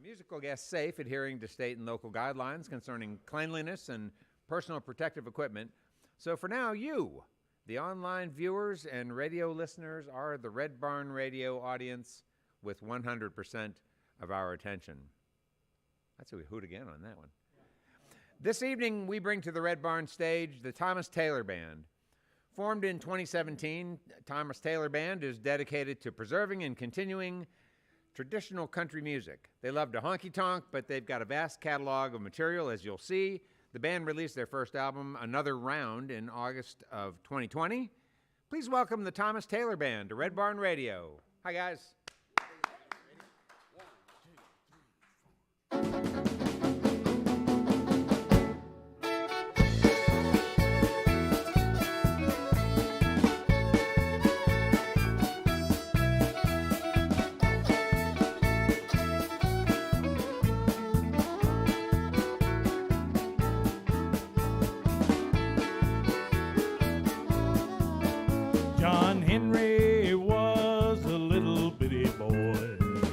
Musical guests safe, adhering to state and local guidelines concerning cleanliness and personal protective equipment. So for now, you, the online viewers and radio listeners, are the Red Barn Radio audience with 100% of our attention. That's a hoot again on that one. This evening, we bring to the Red Barn stage the Thomas Taylor Band. Formed in 2017, Thomas Taylor Band is dedicated to preserving and continuing traditional country music. They love to honky tonk, but they've got a vast catalog of material, as you'll see. The band released their first album, Another Round, in August of 2020. Please welcome the Thomas Taylor Band to Red Barn Radio. Hi, guys.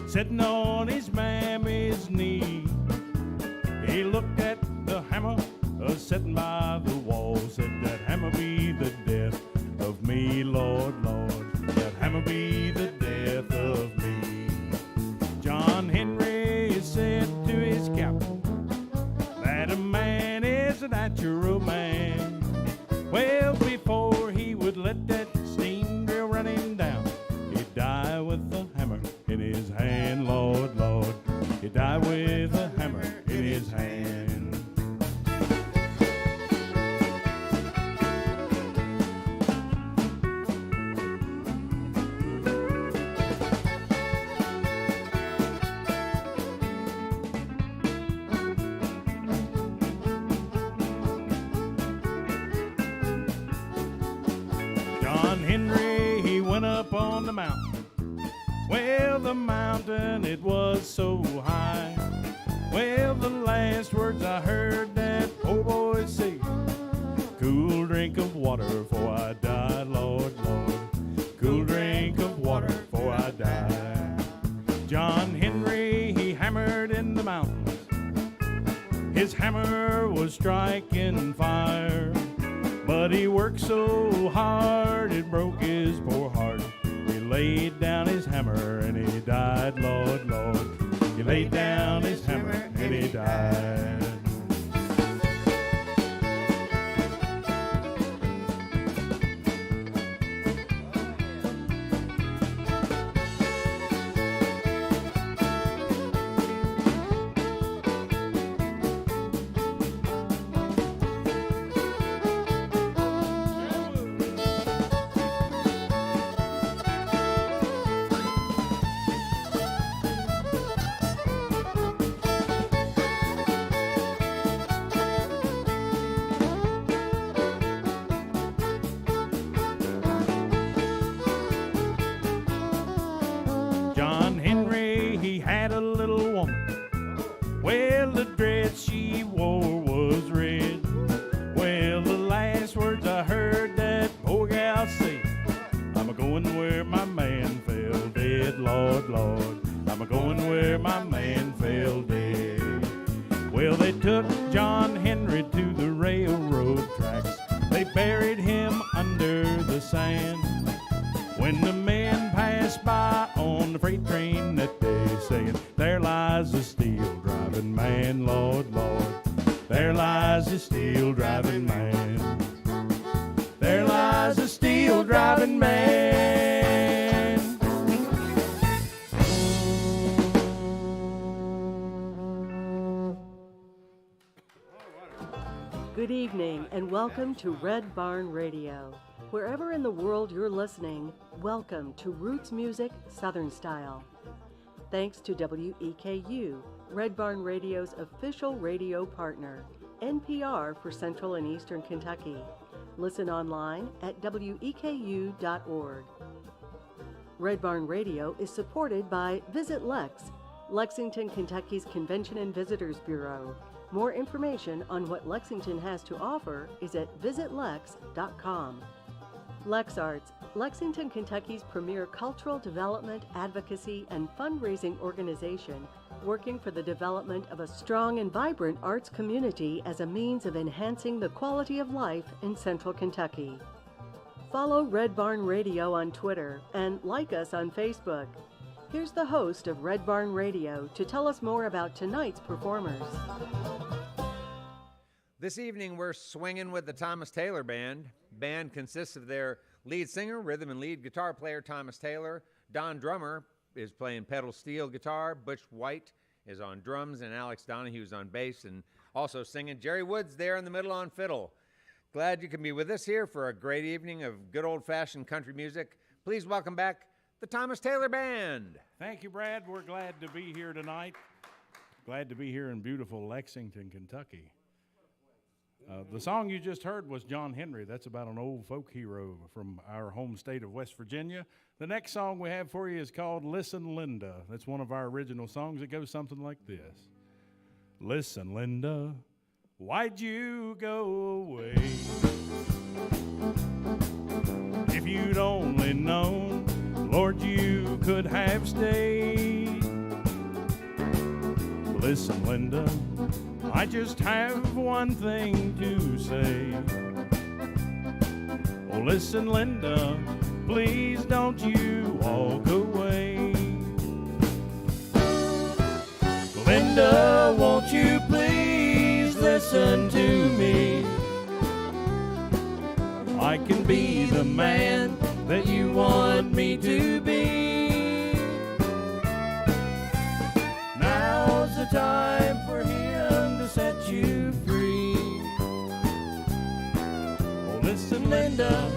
Sitting on his mammy's knee, he looked at the hammer sitting by the wall. Said, that hammer be the death of me, Lord, Lord. That hammer be the death of me. John Henry said to his captain that a man is a natural man. Well, before he would let that steam drill run him down, he'd die with the hammer in his hand, Lord, Lord. He died with a hammer in his hand. John Henry, he went up on the mountain. Well, the mountain, it was so high. Well, the last words I heard that poor boy say, cool drink of water before I die, Lord, Lord. Cool drink of water before I die. John Henry, he hammered in the mountains. His hammer was striking fire. But he worked so hard, it broke his poor heart. He laid down his hammer and he died, Lord, Lord. He laid down his hammer and he died. John Henry, he had a little woman. Well, the dress she wore was red. Well, the last words I heard that poor gal say, I'm a-going where my man fell dead, Lord, Lord. I'm a-going where my man fell dead. Well, they took John Henry to the railroad tracks. They buried him under the sand. When the men passed by on the freight train that day, saying, there lies a steel driving man, Lord, Lord. There lies a steel driving man. There lies a steel driving man. Good evening and welcome to Red Barn Radio. Wherever in the world you're listening, welcome to Roots Music Southern Style. Thanks to WEKU, Red Barn Radio's official radio partner, NPR for Central and Eastern Kentucky. Listen online at weku.org. Red Barn Radio is supported by Visit Lex, Lexington, Kentucky's Convention and Visitors Bureau. More information on what Lexington has to offer is at visitlex.com. LexArts, Lexington, Kentucky's premier cultural development, advocacy, and fundraising organization, working for the development of a strong and vibrant arts community as a means of enhancing the quality of life in Central Kentucky. Follow Red Barn Radio on Twitter and like us on Facebook. Here's the host of Red Barn Radio to tell us more about tonight's performers. This evening, we're swinging with the Thomas Taylor Band. Band consists of their lead singer, rhythm and lead guitar player Thomas Taylor. Don Drummer is playing pedal steel guitar. Butch White is on drums, and Alex Donahue is on bass and also singing. Jerry Wood's there in the middle on fiddle. Glad you can be with us here for a great evening of good old-fashioned country music. Please welcome back the Thomas Taylor Band. Thank you, Brad. We're glad to be here tonight. Glad to be here in beautiful Lexington, Kentucky. The song you just heard was John Henry. That's about an old folk hero from our home state of West Virginia. The next song we have for you is called Listen, Linda. That's one of our original songs. It goes something like this. Listen, Linda, why'd you go away? If you'd only known, Lord, you could have stayed. Listen, Linda, I just have one thing to say. Oh, listen, Linda, please don't you walk away. Linda, won't you please listen to me? I can be the man that you want me to be. Now's the time for him to set you free. Oh, listen, Linda,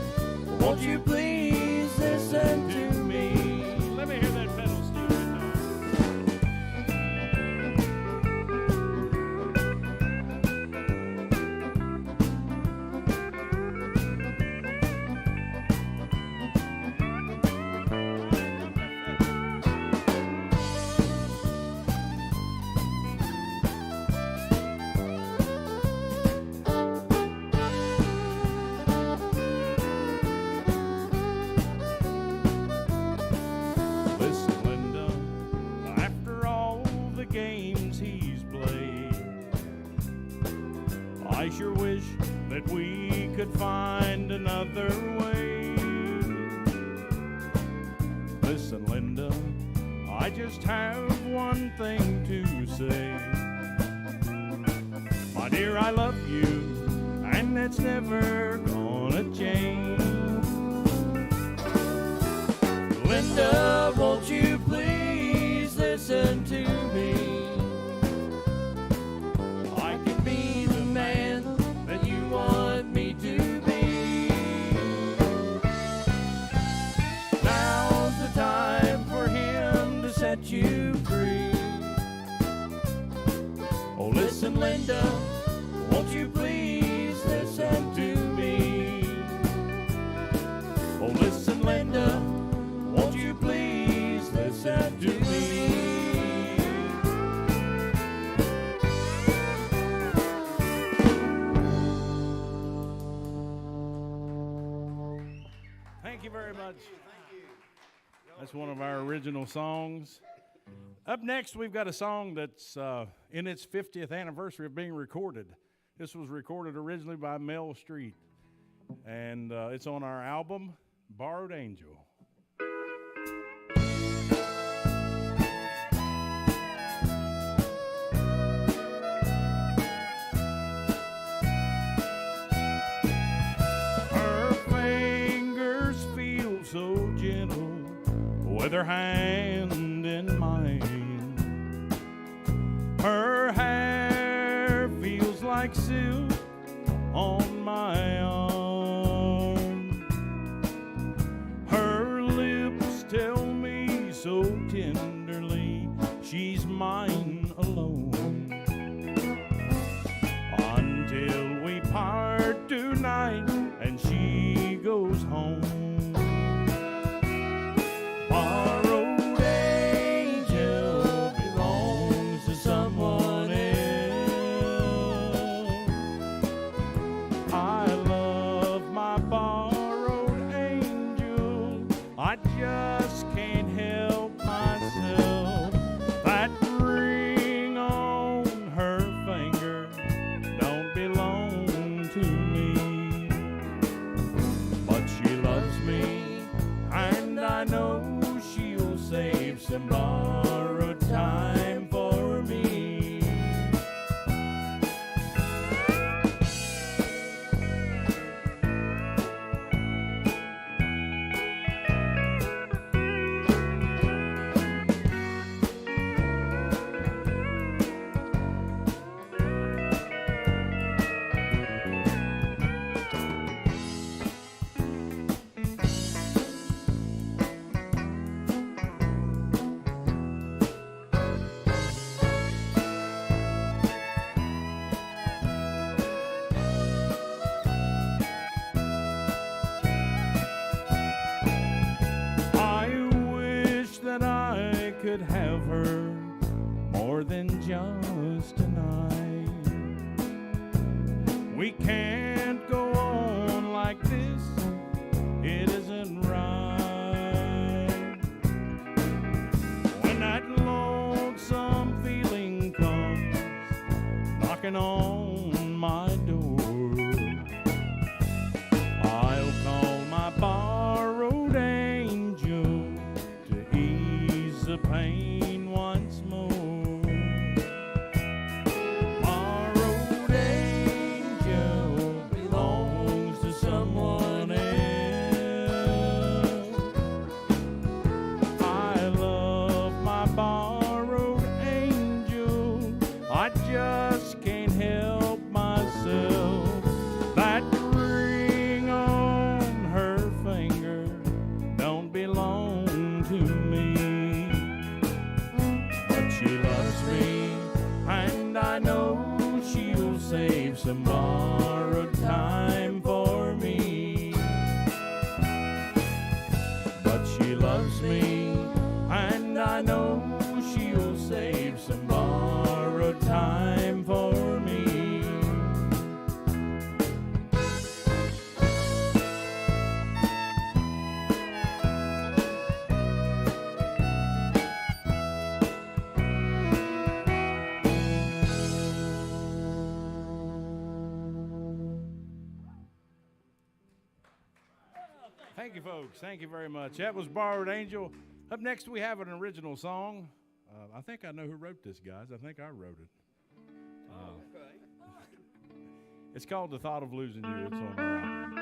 won't you please listen to me? Let me hear that pedal steel guitar. I sure wish that we could find another way. Listen, Linda, I just have one thing to say. My dear, I love you, and that's never gonna change. Linda, won't you please listen to me? Want me to be. Now's the time for him to set you free. Oh, listen, Linda, won't you please listen to me? Oh, listen, Linda, won't you please listen to me? Thank you very much. That's one of our original songs. Up next, we've got a song that's in its 50th anniversary of being recorded. This was recorded originally by Mel Street, and it's on our album, Borrowed Angel. with her hand in mine. Her hair feels like silk on my arm. Her lips tell me so tenderly she's mine alone. Until we part tonight and she goes home. Borrowed angel belongs to someone else. I love my borrowed angel. I just can't help myself. That ring on her finger don't belong to me. But she loves me, and I know she'll save some borrowed time for me. Could have her more than just tonight. We can't go on like this, it isn't right. When that lonesome feeling comes knocking on my door, I'll call my borrowed angel to ease the pain once more. Borrowed angel belongs to someone else. I love my borrowed angel. I just can't help myself. That ring on her finger don't belong to me. She loves me, and I know she'll save some borrowed time for me. But she loves me, and I know she'll save some borrowed time for me. Thank you, folks. Thank you very much. That was Borrowed Angel. Up next, we have an original song. I think I know who wrote this, guys. I think I wrote it. It's called The Thought of Losing You. It's on our album.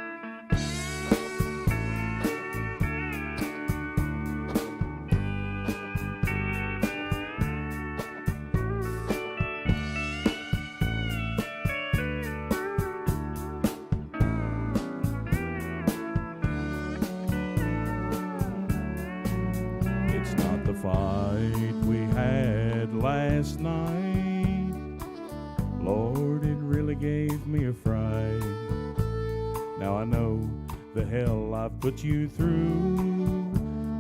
The fight we had last night, Lord, it really gave me a fright. Now I know the hell I've put you through,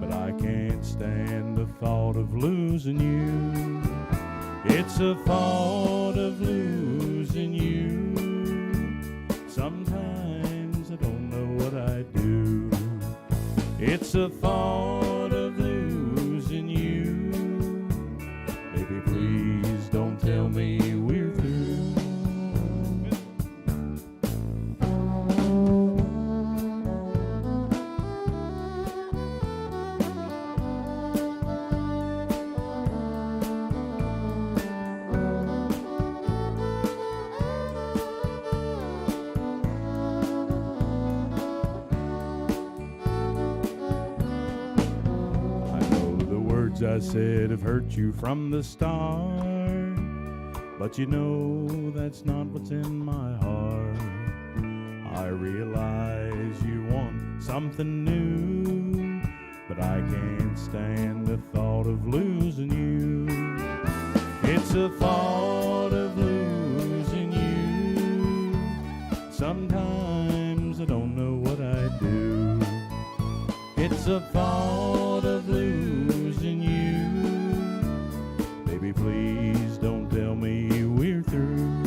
but I can't stand the thought of losing you. It's a thought of losing you. Sometimes I don't know what I do. It's a thought of losing you. Baby, please don't tell me we're through. words I said have hurt you from the start, but you know that's not what's in my heart. I realize you want something new, but I can't stand the thought of losing you. It's the thought of losing you. Sometimes I don't know what I'd do. It's the thought of losing you. Baby, please don't tell me we're through.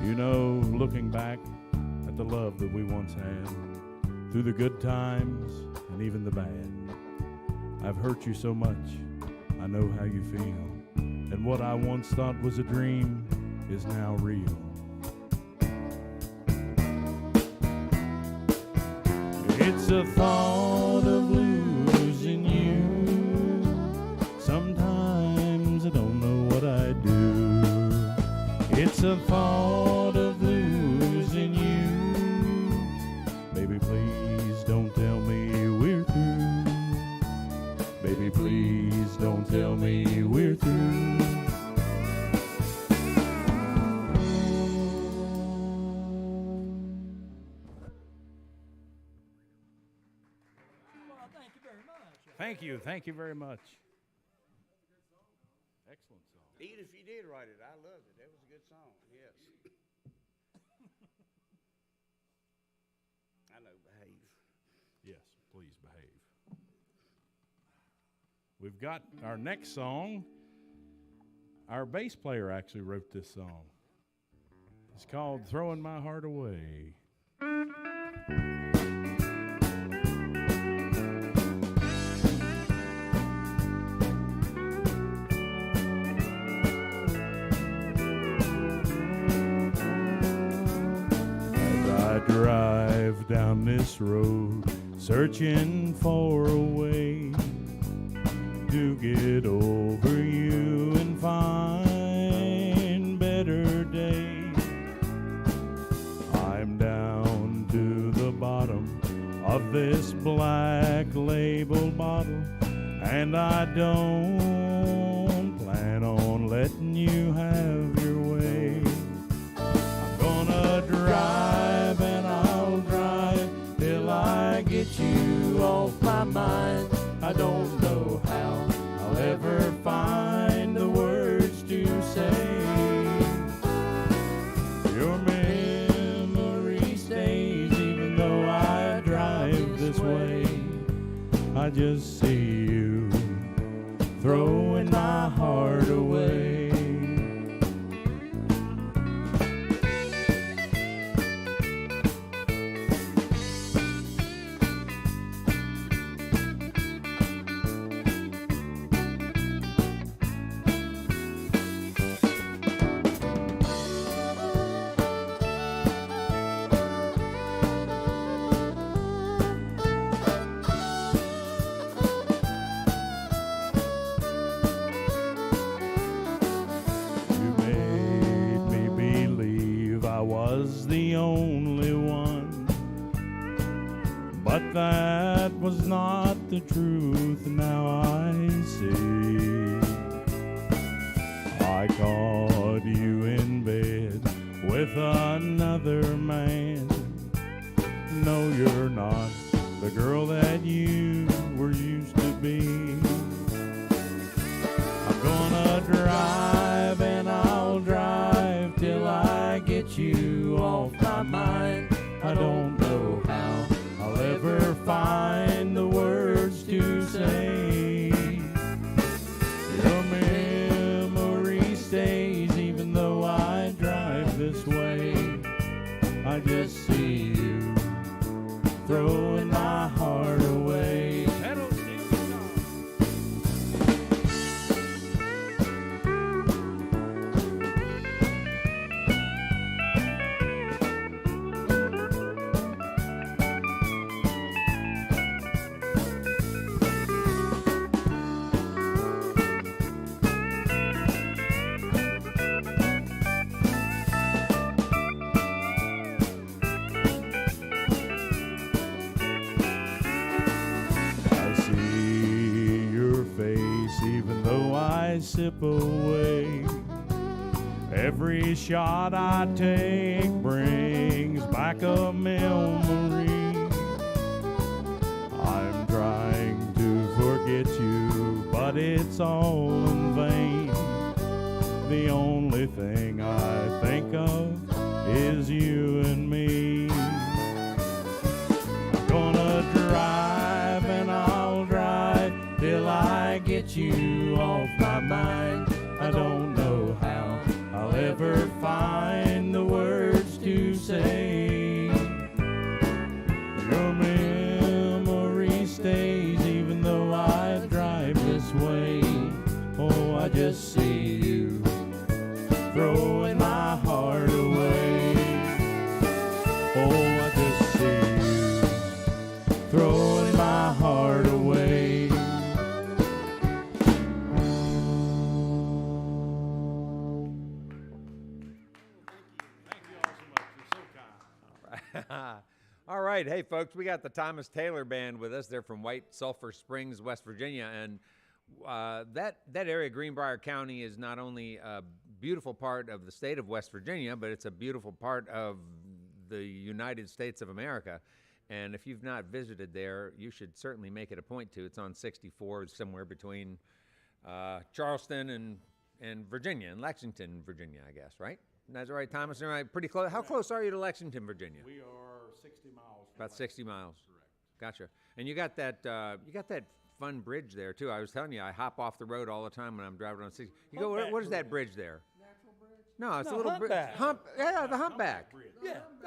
You know, looking back at the love that we once had, through the good times and even the bad, I've hurt you so much, I know how you feel. And what I once thought was a dream is now real. It's the thought of losing you. Sometimes I don't know what I do. It's the thought of losing you. Baby, please don't tell me we're through. Baby, please don't tell me we're through. Thank you very much. Excellent song. Even if you did write it, I loved it. That was a good song, yes. I know, behave. Yes, please behave. We've got our next song. Our bass player actually wrote this song. It's called Throwing My Heart Away. Drive down this road, searching for a way to get over you and find better days. I'm down to the bottom of this black label bottle, and I don't plan on letting you have your way. I'm gonna drive and I'll drive till I get you off my mind. I don't know how I'll ever find the words to say. Your memory stays even though I drive this way. I just see you throwing my heart away. The only one, but that was not the truth. Now I see. I caught you in bed with another man. No, you're not the girl that you were used to be. I'm gonna drive and I'll drive till I get you off my mind. I don't know how I'll ever find the words to say. Your memory stays even though I drive this way. I just see you throwing my heart away. sip away. Every shot I take brings back a memory. I'm trying to forget you, but it's all in vain. The only thing I think of is you and me. I'm gonna drive and I'll drive till I get you off my mind. I don't know how I'll ever find the words to say. Your memory stays even though I drive this way. Oh, I just see you throwing my heart away. Oh, I just see you throwing my heart away. Thank you all so much. You're so kind. All right, hey folks, we got the Thomas Taylor Band with us. They're from White Sulphur Springs, West Virginia, and that area, Greenbrier County, is not only a beautiful part of the state of West Virginia, but it's a beautiful part of the United States of America. And if you've not visited there, you should certainly make it a point to. It's on 64, somewhere between Charleston and Virginia, and Lexington, Virginia, I guess, right? That's right, Thomas. All right, pretty close. How close are you to Lexington, Virginia? We are 60 miles. About 60 miles. Correct. Gotcha. And you got that fun bridge there too. I was telling you, I hop off the road all the time when I'm driving on 60. You go, what is that bridge there? Natural bridge? No, it's No, a little humpback. the humpback. Yeah, the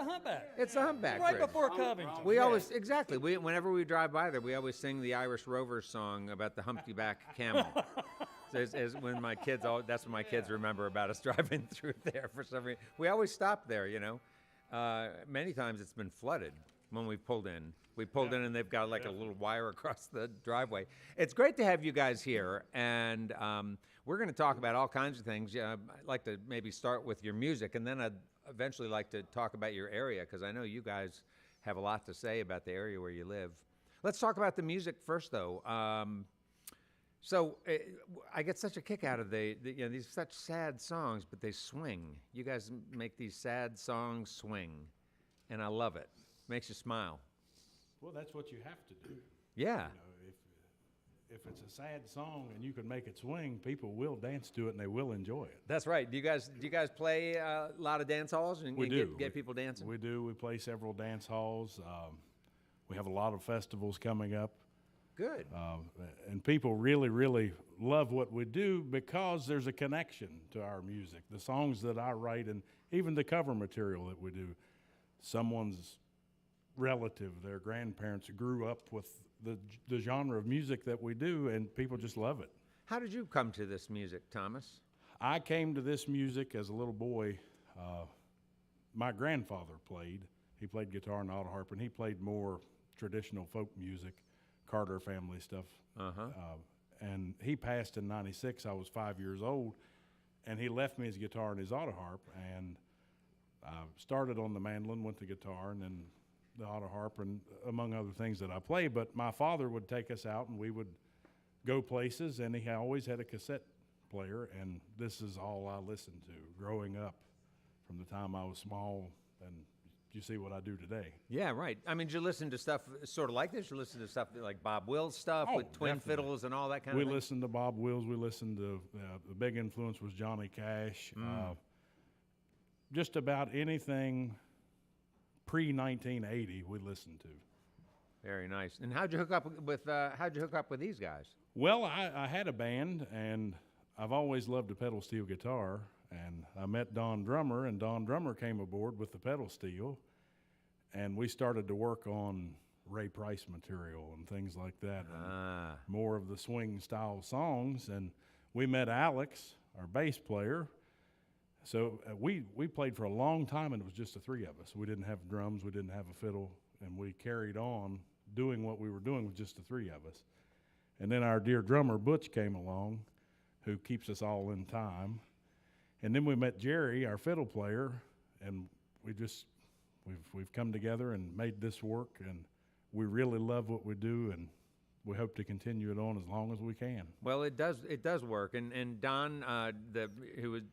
humpback. It's the humpback Right bridge. before Covington. We Yeah. always exactly. Whenever we drive by there, we always sing the Irish Rovers song about the humpty-back camel. So when my kids, that's what my kids remember about us driving through there for some reason. We always stop there, you know. Many times it's been flooded when we pulled in. We pulled in and they've got like a little wire across the driveway. It's great to have you guys here, and we're going to talk about all kinds of things. I'd like to maybe start with your music, and then I'd eventually like to talk about your area, because I know you guys have a lot to say about the area where you live. Let's talk about the music first, though. So I get such a kick out of these such sad songs, but they swing. You guys make these sad songs swing, and I love it. Makes you smile. Well, that's what you have to do. Yeah. You know, if it's a sad song and you can make it swing, people will dance to it and they will enjoy it. That's right. Do you guys play a lot of dance halls and We do. Get people dancing? We do. We play several dance halls. We have a lot of festivals coming up. Good. And people really, really love what we do because there's a connection to our music. The songs that I write and even the cover material that we do, someone's relative, their grandparents grew up with the genre of music that we do, and people just love it. How did you come to this music, Thomas? I came to this music as a little boy. My grandfather played. He played guitar and auto harp, and he played more traditional folk music, Carter family stuff. And he passed in '96. I was 5 years old, and he left me his guitar and his auto harp, and I started on the mandolin, went to guitar, and then the auto harp, and among other things that I play. But my father would take us out, and we would go places, and he always had a cassette player, and this is all I listened to growing up from the time I was small, and you see what I do today. Yeah, right. I mean, did you listen to stuff sort of like this? You listen to stuff like Bob Wills stuff Oh, with twin definitely. fiddles and all that kind We of thing? listened to Bob Wills. We listened to the big influence was Johnny Cash. Just about anything pre-1980 we listened to. Very nice. And how'd you hook up with these guys? Well, I had a band, and I've always loved a pedal steel guitar, and I met Don Drummer, and Don Drummer came aboard with the pedal steel, and we started to work on Ray Price material and things like that, and more of the swing style songs. And we met Alex, our bass player. So we played for a long time, and it was just the three of us. We didn't have drums, we didn't have a fiddle, and we carried on doing what we were doing with just the three of us. And then our dear drummer, Butch, came along, who keeps us all in time. And then we met Jerry, our fiddle player, and we've come together and made this work, and we really love what we do, and we hope to continue it on as long as we can. Well, it does work. And Don,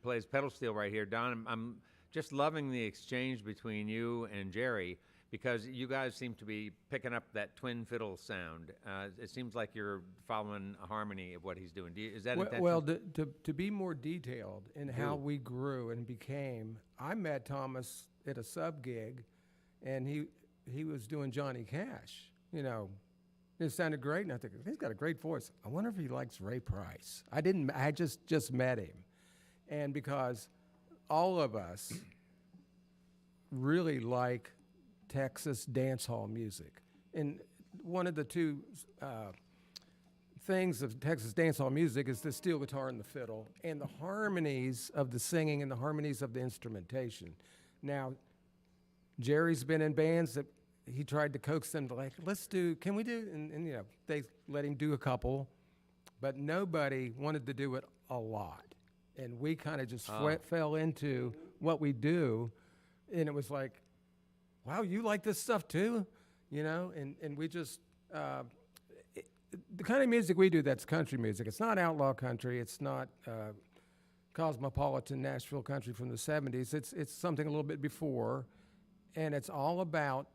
plays pedal steel right here, Don, I'm just loving the exchange between you and Jerry, because you guys seem to be picking up that twin fiddle sound. It seems like you're following a harmony of what he's doing. Is that intentional? Well, to be more detailed in how we grew and became, I met Thomas at a sub gig, and he was doing Johnny Cash. You know, it sounded great, and I think he's got a great voice. I wonder if he likes Ray Price. I just met him, and because all of us really like Texas dance hall music. And one of the two things of Texas dance hall music is the steel guitar and the fiddle, and the harmonies of the singing and the harmonies of the instrumentation. Now, Jerry's been in bands that he tried to coax them to, like, can we do, and you know, they let him do a couple, but nobody wanted to do it a lot. And we kind of just fell into what we do, and it was like, wow, you like this stuff too? You know, and we just, the kind of music we do, that's country music. It's not outlaw country. It's not cosmopolitan Nashville country from the 70s. It's something a little bit before, and it's all about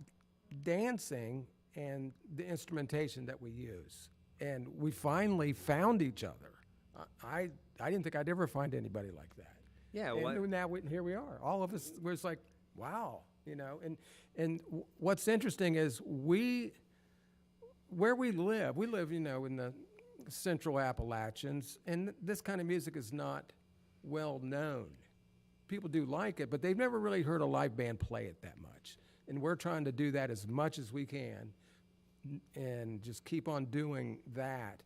dancing and the instrumentation that we use. And we finally found each other. I didn't think I'd ever find anybody like that. Yeah, and now here we are. All of us was like, wow, you know. And what's interesting is where we live, you know, in the Central Appalachians, and this kind of music is not well known. People do like it, but they've never really heard a live band play it that much. And we're trying to do that as much as we can, and just keep on doing that,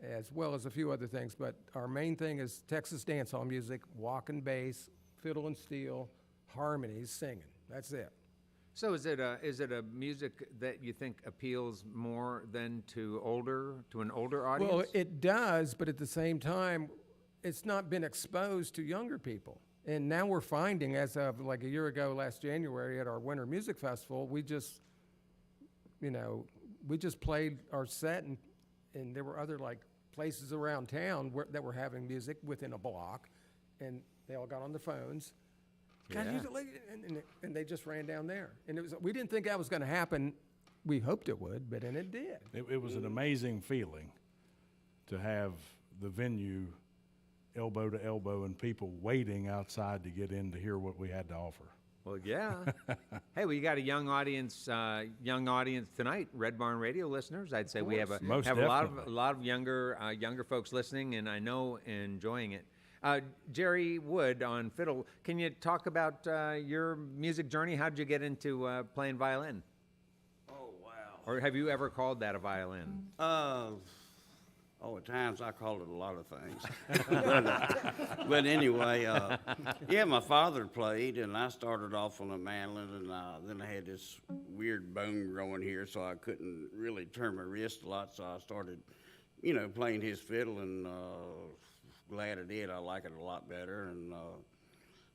as well as a few other things. But our main thing is Texas dancehall music, walking bass, fiddle and steel, harmonies, singing. That's it. So is it a music that you think appeals more than to an older audience? Well, it does, but at the same time, it's not been exposed to younger people. And now we're finding, as of like a year ago, last January, at our Winter Music Festival, we just played our set, and there were other like places around town that were having music within a block, and they all got on their phones. God, and they just ran down there. And we didn't think that was going to happen. We hoped it would, but it did. It was an amazing feeling to have the venue elbow to elbow and people waiting outside to get in to hear what we had to offer. Well, yeah. Hey, you got a young audience tonight, Red Barn Radio listeners. I'd say we have a lot of younger folks listening, and I know enjoying it. Jerry Wood on fiddle. Can you talk about your music journey? How did you get into playing violin? Oh, wow. Or have you ever called that a violin? At times I called it a lot of things. but anyway, my father played, and I started off on a mandolin, and then I had this weird bone growing here, so I couldn't really turn my wrist a lot, so I started, playing his fiddle, and glad I did. I like it a lot better, and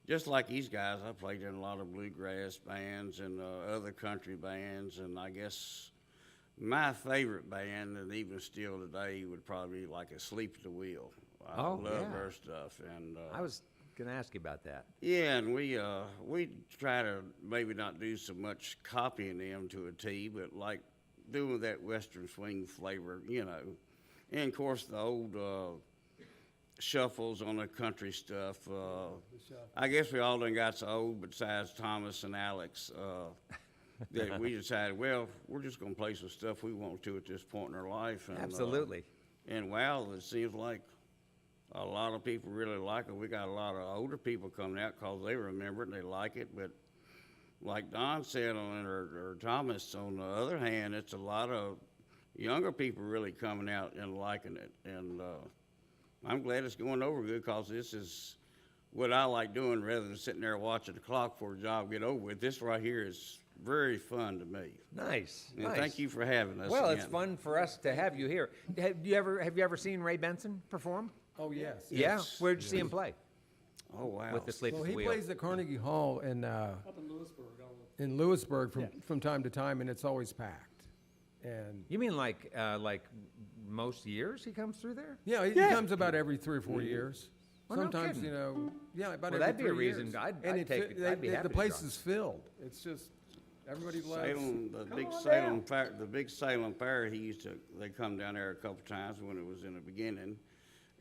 just like these guys, I played in a lot of bluegrass bands and other country bands, and I guess my favorite band, and even still today, would probably be like Asleep at the Wheel. I love their stuff. And I was going to ask you about that. Yeah, and we try to maybe not do so much copying them to a T, but like doing that Western swing flavor, And of course, the old shuffles on the country stuff. I guess we all done got so old, besides Thomas and Alex, that we decided, well, we're just going to play some stuff we want to at this point in our life. And, absolutely. And wow, it seems like a lot of people really like it. We got a lot of older people coming out because they remember it and they like it. But like Don said, or Thomas, on the other hand, it's a lot of younger people really coming out and liking it. And I'm glad it's going over good, because this is what I like doing rather than sitting there watching the clock for a job get over with. This right here is very fun to me. Nice. And thank you for having us. Well, again. It's fun for us to have you here. Have you ever seen Ray Benson perform? Oh, yes. Yeah? Where'd you see him play? Oh, wow. With the Sleep at the He Wheel. plays at Carnegie Hall up in Lewisburg from time to time, and it's always packed. And You mean like most years he comes through there? yeah, he comes about every 3 or 4 years. Well, no Sometimes, kidding. about Well, every that'd be a 3 reason. years. I'd And take it. I'd be happy the to place draw. is filled. It's just everybody loves. Salem, the big Salem Fair, they come down there a couple times when it was in the beginning.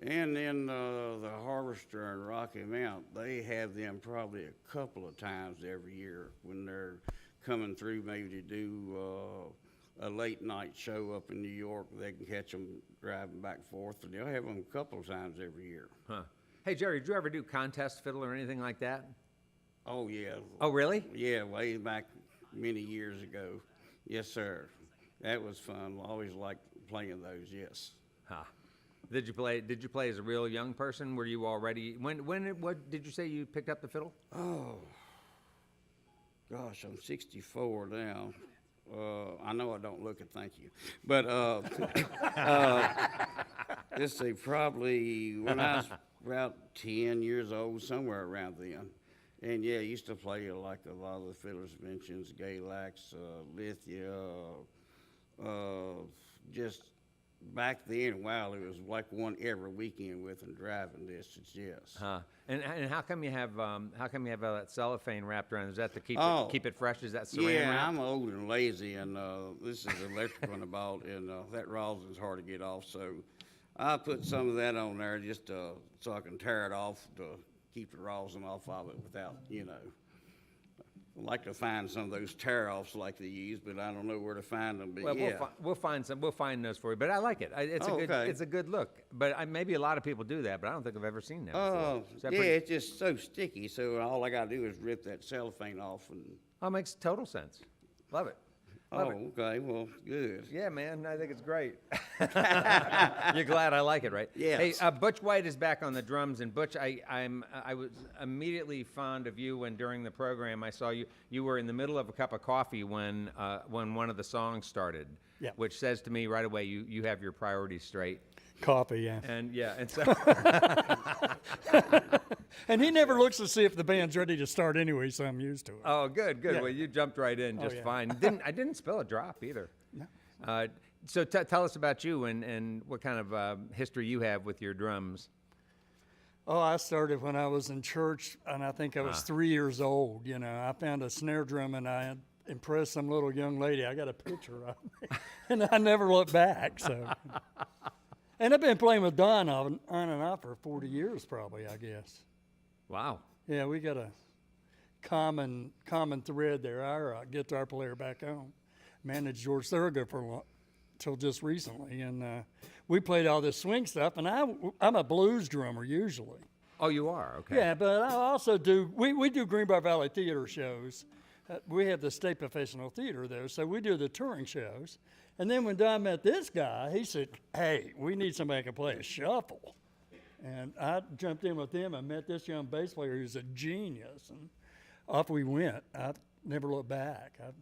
And then the Harvester and Rocky Mount, they have them probably a couple of times every year when they're coming through maybe to do a late night show up in New York. They can catch them driving back and forth, and they'll have them a couple of times every year. Huh. Hey, Jerry, did you ever do contest fiddle or anything like that? Oh, yeah. Oh, really? Yeah, way back many years ago. Yes, sir. That was fun. Always liked playing those, yes. Huh. Did you play as a real young person? Were you already what did you say you picked up the fiddle? Oh, gosh, I'm 64 now. I know I don't look it, thank you. But let's see, probably when I was about 10 years old, somewhere around then. And yeah, I used to play like a lot of the fiddlers mentions, Galax, Lithia, just back then, wow, it was like one every weekend within driving distance, yes. Huh. And how come you have that cellophane wrapped around? Is that to keep it fresh? Is that saran Yeah, wrap? I'm old and lazy, and this is electrical in the ball, and that rosin's hard to get off, so I put some of that on there just so I can tear it off to keep the rosin off of it without, I'd like to find some of those tear-offs like they use, but I don't know where to find them. But Well, yeah, we'll find those for you. But I like it. It's a good look. But maybe a lot of people do that, but I don't think I've ever seen that before. Is that yeah, pretty- it's just so sticky. So all I gotta do is rip that cellophane off, and Oh, it makes total sense. Love it. Love it. okay, well, good. Yeah, man, I think it's great. You're glad I like it, right? Yes. Hey, Butch White is back on the drums, and Butch, I was immediately fond of you when during the program I saw you. You were in the middle of a cup of coffee when one of the songs started. Yeah. Which says to me right away you have your priorities straight. Coffee, yeah. And so And he never looks to see if the band's ready to start anyway, so I'm used to it. Oh, good. Yeah. Well, you jumped right in just yeah. fine. I didn't spill a drop either. No. So tell us about you and what kind of history you have with your drums. Oh, I started when I was in church, and I think I was 3 years old. I found a snare drum, and I impressed some little young lady. I got a picture of me, and I never looked back. So, and I've been playing with Don on and off for 40 years, probably, I guess. Wow. Yeah, we got a common thread there. Our guitar player back home managed George Thorogood till just recently, and we played all this swing stuff. And I'm a blues drummer usually. Oh, you are? Okay. Yeah, but I also do. We do Greenbrier Valley Theater shows. We have the State Professional Theater there, so we do the touring shows. And then when Don met this guy, he said, "Hey, we need somebody who can play a shuffle." And I jumped in with him and met this young bass player who's a genius, and off we went. I never looked back. I'm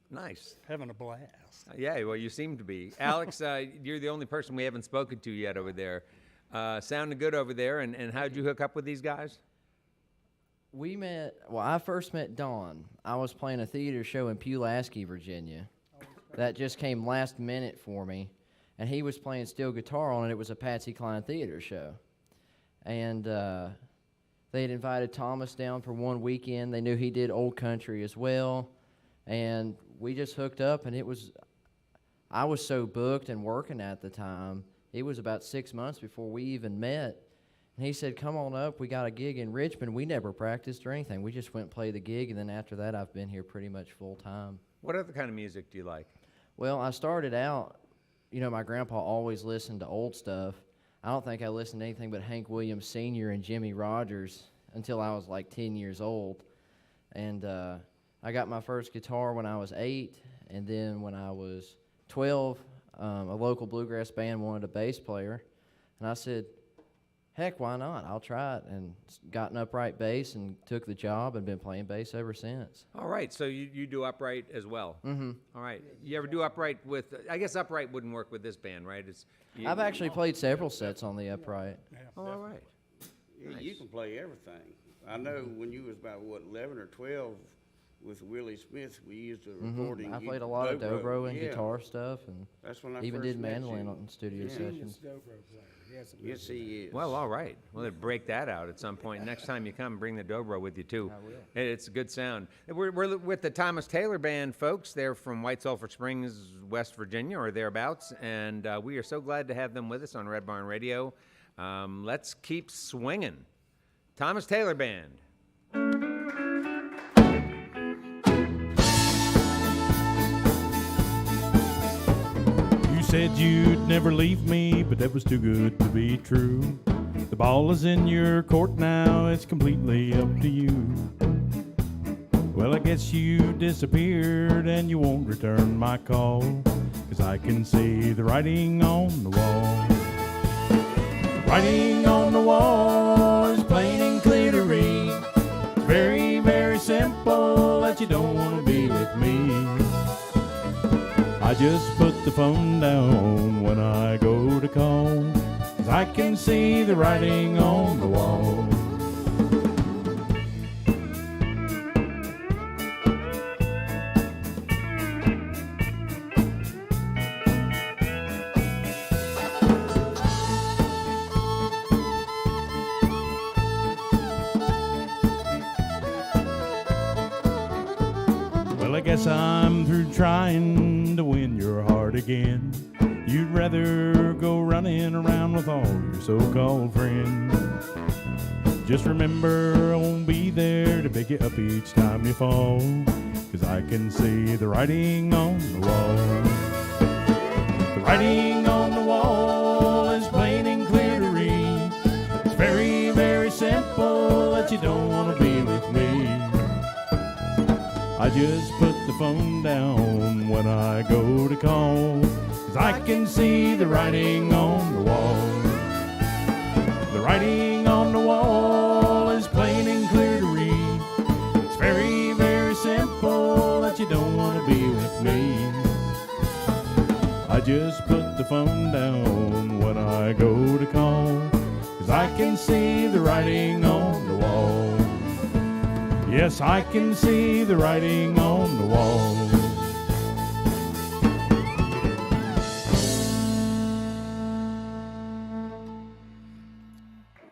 Nice. having a blast. Yeah, well, you seem to be. Alex, you're the only person we haven't spoken to yet over there. Sounding good over there, and how'd you hook up with these guys? I first met Don. I was playing a theater show in Pulaski, Virginia. That just came last minute for me. And he was playing steel guitar on it. It was a Patsy Cline theater show. And they had invited Thomas down for one weekend. They knew he did old country as well. And we just hooked up, and I was so booked and working at the time, it was about 6 months before we even met. And he said, "Come on up, we got a gig in Richmond." We never practiced or anything. We just went and played the gig, and then after that, I've been here pretty much full time. What other kind of music do you like? Well, I started out, my grandpa always listened to old stuff. I don't think I listened to anything but Hank Williams Sr. and Jimmy Rogers until I was like 10 years old. And I got my first guitar when I was 8, and then when I was 12, a local bluegrass band wanted a bass player, and I said, "Heck, why not? I'll try it," and got an upright bass and took the job and been playing bass ever since. All right, so you do upright as well. Mm-hmm. All right, you ever do upright with? I guess upright wouldn't work with this band, right? I've actually played several sets on the upright. Oh, all right. Yeah, you can play everything. I know when you was about 11 or 12, with Willie Smith. We used a recording. I played a lot of dobro and Yeah. guitar stuff, and That's when I even first did met mandolin you. on studio Yeah. sessions. Yes, he is. Well, all right. Well, then break that out at some point. Next time you come, bring the dobro with you, too. I will. It's a good sound. We're with the Thomas Taylor Band, folks. They're from White Sulphur Springs, West Virginia, or thereabouts, and we are so glad to have them with us on Red Barn Radio. Let's keep swinging. Thomas Taylor Band. You said you'd never leave me, but that was too good to be true. The ball is in your court now, it's completely up to you. Well, I guess you disappeared and you won't return my call, 'cause I can see the writing on the wall. The writing on the wall is plain and clear to read. Very, very simple that you don't want to be with me. I just put the phone down when I go to call, 'cause I can see the writing on the wall. Well, I guess I'm through trying to win your heart again. You'd rather go running around with all your so-called friends. Just remember I won't be there to pick you up each time you fall, 'cause I can see the writing on the wall. The writing on the wall is plain and clear to read. It's very, very simple that you don't want to be with me. I just put the phone down when I go to call, 'cause I can see the writing on the wall. The writing on the wall is plain and clear to read. It's very, very simple that you don't want to be with me. I just put the phone down when I go to call, 'cause I can see the writing on the wall. Yes, I can see the writing on the wall.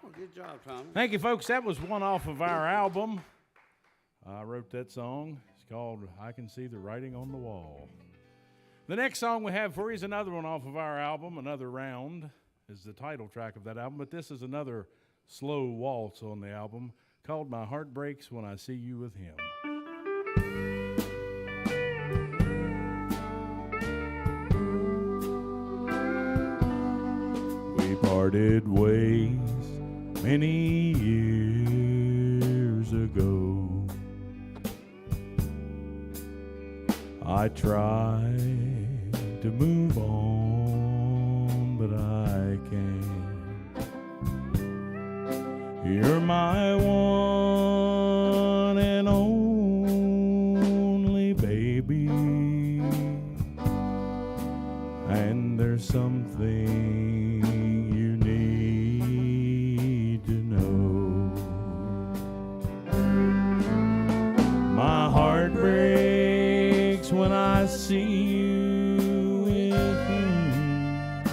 Oh, good job, Tommy. Thank you, folks. That was one off of our album. I wrote that song. It's called I Can See the Writing on the Wall. The next song we have for you is another one off of our album, Another Round is the title track of that album, but this is another slow waltz on the album called My Heart Breaks When I See You With Him. We parted ways many years ago. I tried to move on, but I can't. You're my one and only baby, and there's something you need to know. My heart breaks when I see you with him.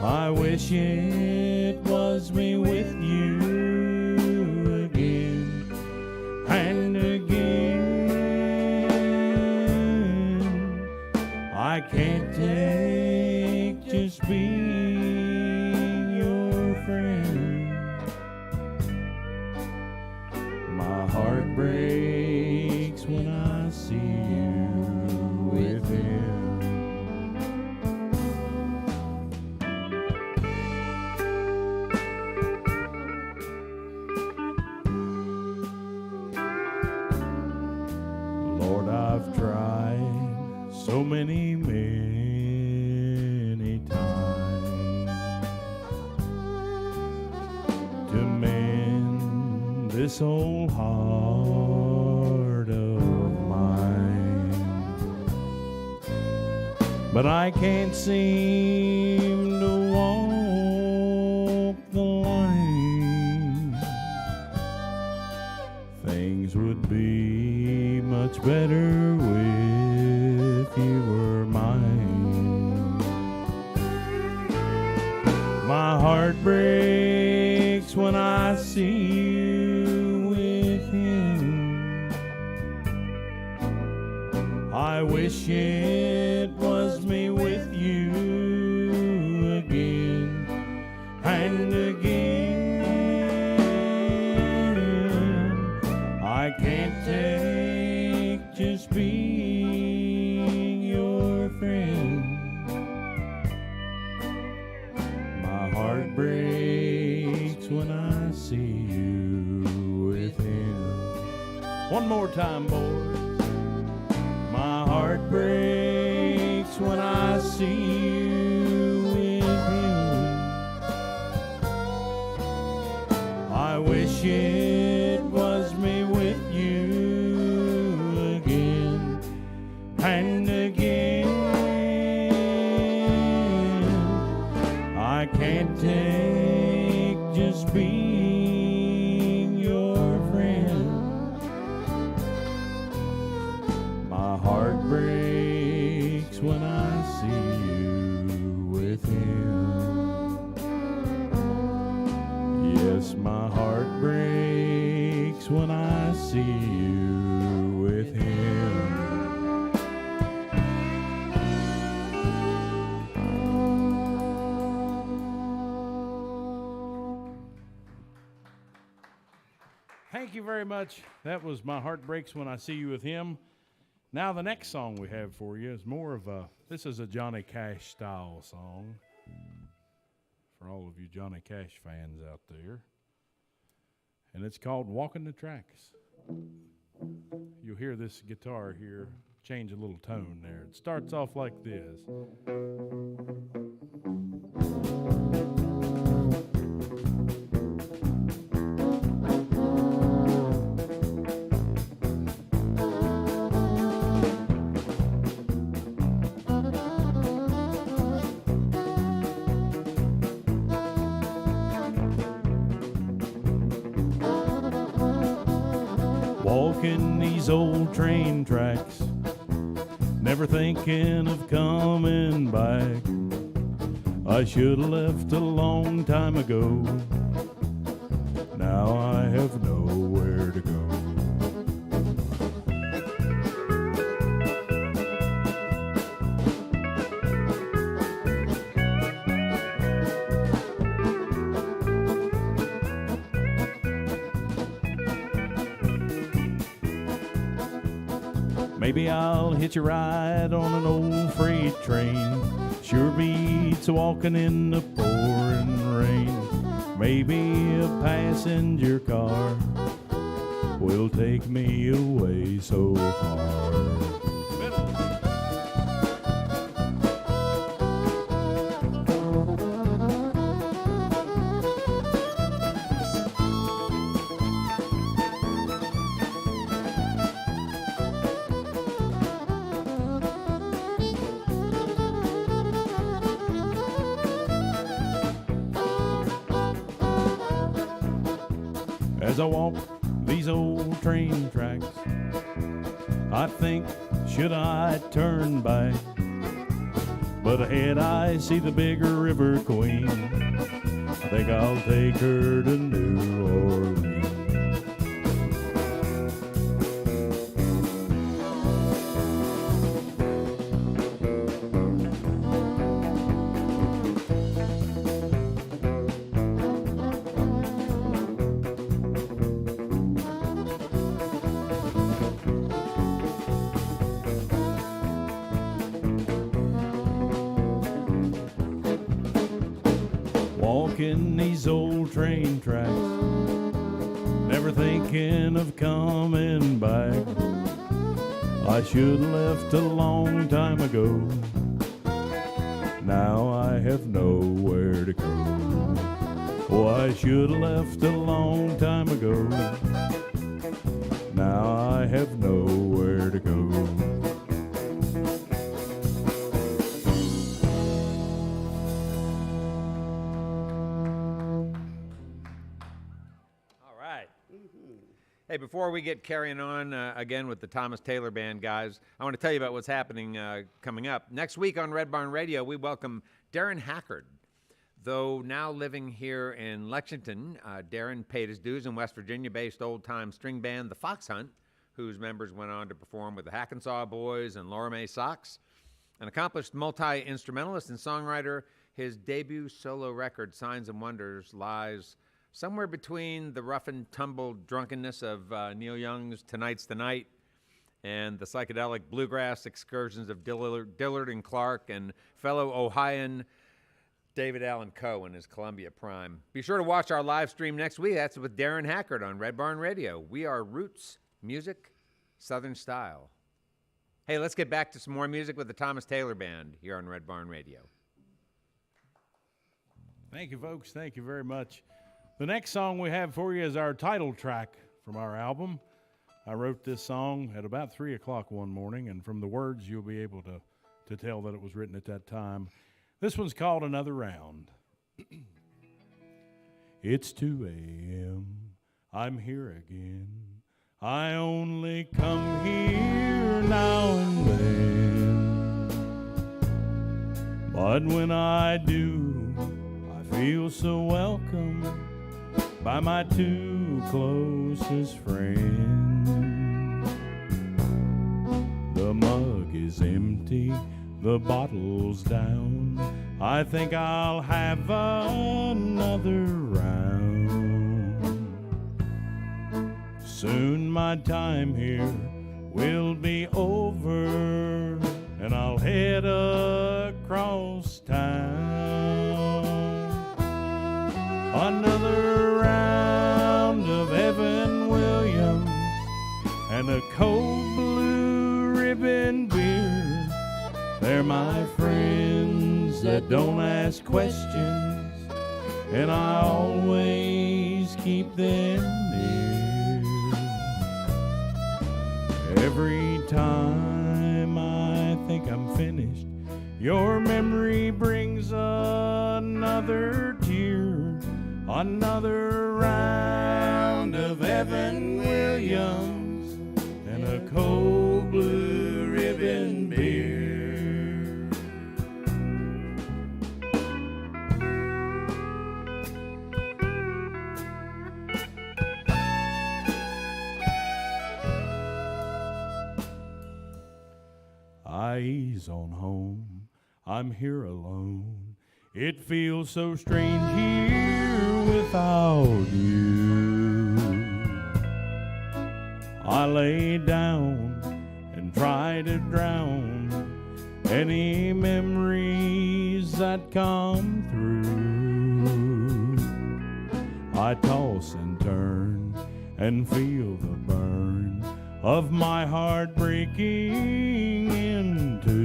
I wish it was me with you again and again. I can't take just being your friend. My heart breaks when I see you with him. Lord, I've tried so many, many times to mend this old heart of mine, but I can't seem to walk the line. Things things would be much better if you were mine. My heart breaks when I see you with him. I wish it was me with you again and again. I can't take just being your friend. My heart breaks when I see you with him. One more time, boys. My heart breaks when I see you with him. I wish it was me with you again and again. I can't take just being your friend. My heart breaks when I see you with him. Yes, my heart breaks when I see you with him. Thank you very much. That was My Heart Breaks When I See You With Him. Now the next song we have for you is more of a, this is a Johnny Cash style song for all of you Johnny Cash fans out there. And it's called Walking the Tracks. You'll hear this guitar here change a little tone there. It starts off like this. Walking these old train tracks, never thinking of coming back. I should have left a long time ago. Now I have nowhere to go. Maybe I'll hitch a ride on an old freight train. Sure beats walking in the pouring rain. Maybe a passenger car will take me away so far. As I walk these old train tracks, I think, should I turn back? But ahead I see the bigger river queen. I think I'll take her to New Orleans. Walking these old train tracks, never thinking of coming back. I should have left a long time ago. Now I have nowhere to go. Oh, I should have left a long time ago. Now I have nowhere to go. Hey, before we get carrying on again with the Thomas Taylor Band, guys, I want to tell you about what's happening coming up. Next week on Red Barn Radio, we welcome Darren Hackard. Though now living here in Lexington, Darren paid his dues in West Virginia-based old-time string band The Fox Hunt, whose members went on to perform with the Hackensaw Boys and Laura Mae Sox. An accomplished multi-instrumentalist and songwriter, his debut solo record, Signs and Wonders, lies somewhere between the rough and tumble drunkenness of Neil Young's Tonight's the Night and the psychedelic bluegrass excursions of Dillard and Clark and fellow Ohioan David Allan Coe in his Columbia prime. Be sure to watch our live stream next week. That's with Darren Hackard on Red Barn Radio. We are roots, music, Southern style. Hey, let's get back to some more music with the Thomas Taylor Band here on Red Barn Radio. Thank you, folks. Thank you very much. The next song we have for you is our title track from our album. I wrote this song at about 3 o'clock one morning, and from the words, you'll be able to tell that it was written at that time. This one's called Another Round. It's 2 a.m., I'm here again. I only come here now and then, but when I do, I feel so welcome by my 2 closest friends. The mug is empty, the bottle's down. I think I'll have another round. Soon my time here will be over, and I'll head across town. Another round of Evan Williams and a cold blue ribbon beer. They're my friends that don't ask questions, and I always keep them near. Every time I think I'm finished, your memory brings another tear. Another round of Evan Williams and a cold blue ribbon beer. I ease on home, I'm here alone. It feels so strange here without you. I lay down and try to drown any memories that come through. I toss and turn and feel the burn of my heart breaking in two.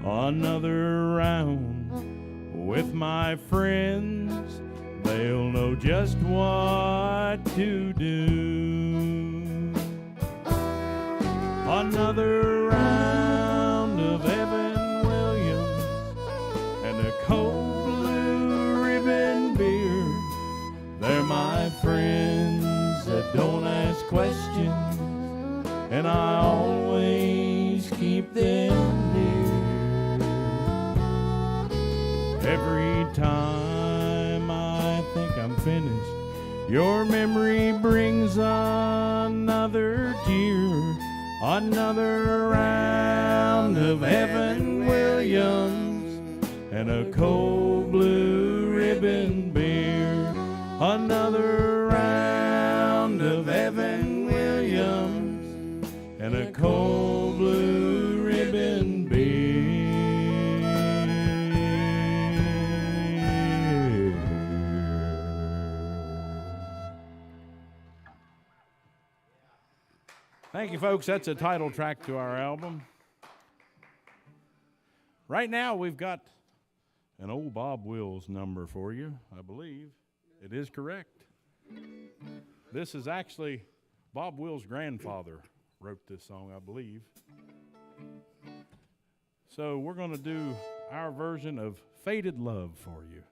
Another round with my friends, they'll know just what to do. Another round of Evan Williams and a cold blue ribbon beer. They're my friends that don't ask questions, and I always keep them near. Every time I think I'm finished, your memory brings another tear. Another round of Evan Williams and a cold blue ribbon beer. Another round of Evan Williams and a cold blue ribbon beer. Thank you, folks. That's a title track to our album. Right now, we've got an old Bob Wills number for you, I believe. It is correct. This is actually Bob Wills' grandfather wrote this song, I believe. So we're going to do our version of Faded Love for you.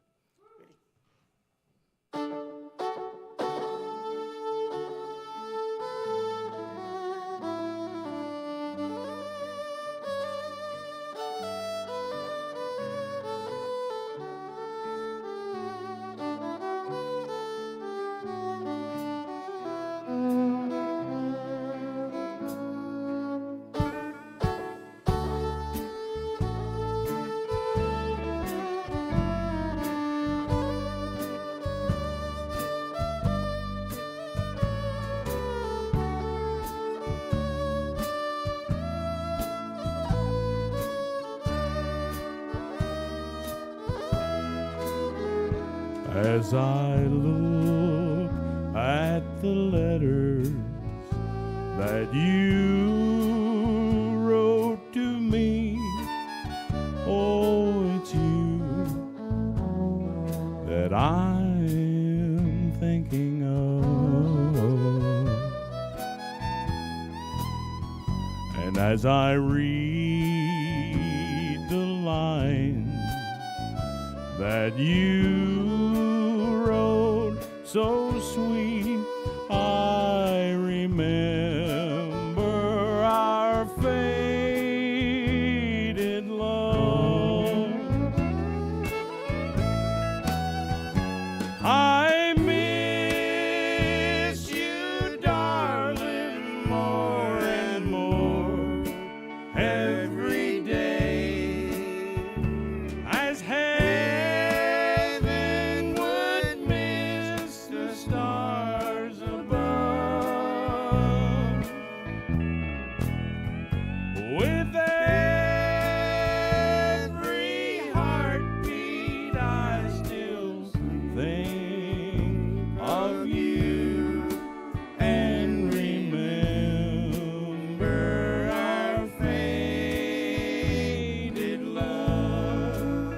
as I look at the letters that you wrote to me. Oh, it's you that I am thinking of. And as I read the lines that you wrote so sweet, I remember our faded love. I miss you, darling, more and more every day, as heaven would miss the stars above. With every heartbeat, I still think of you and remember our faded love.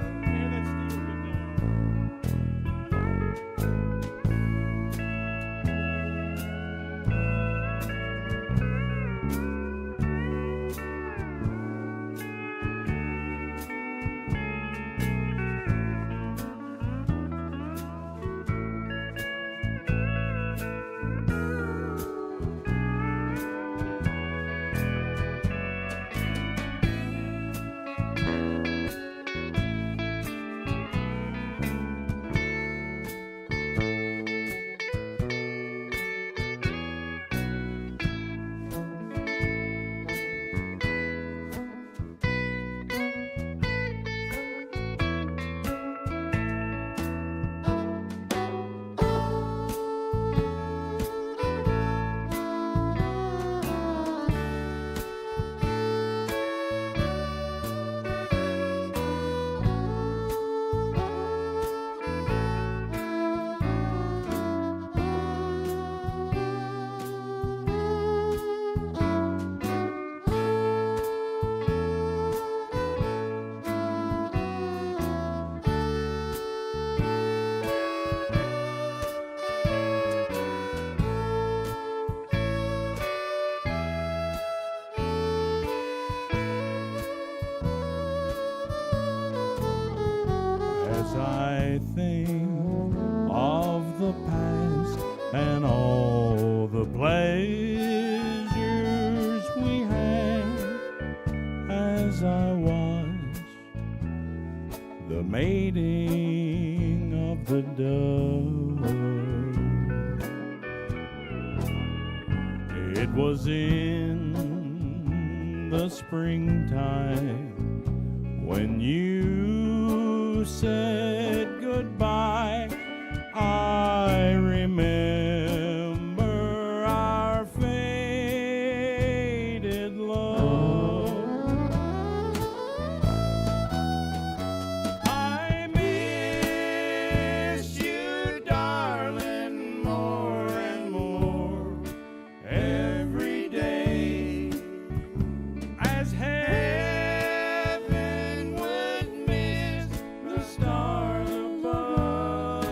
As I think of the past and all the pleasures we had, as I watch the mating of the dove, it was in the springtime when you said goodbye. I remember our faded love. I miss you, darling, more and more every day, as heaven would miss the stars above.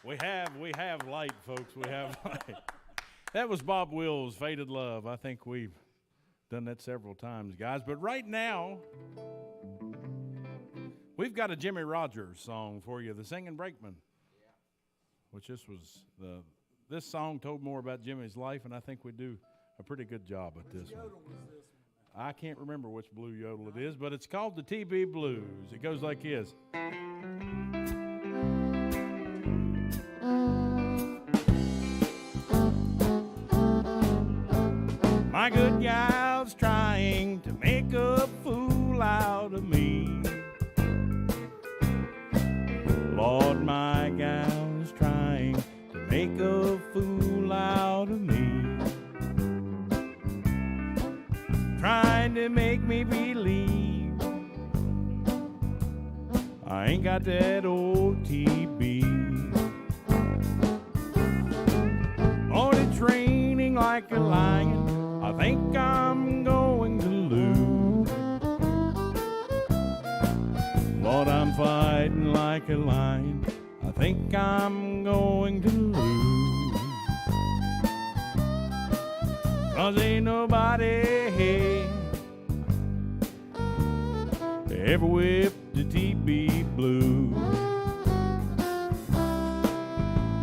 We have light, folks. We have light. That was Bob Wills' Faded Love. I think we've done that several times, guys. But right now, we've got a Jimmy Rogers song for you, The Singing Brakeman. Which this song told more about Jimmy's life, and I think we do a pretty good job at this one. I can't remember which blue yodel it is, but it's called the TB Blues. It goes like this. My good gal's trying to make a fool out of me. Lord, my gal's trying to make a fool out of me. Trying to make me believe I ain't got that old TB. Lord, it's raining like a lion. I think I'm going to lose. Lord, I'm fighting like a lion. I think I'm going to lose. 'Cause ain't nobody ever whipped the TB Blues.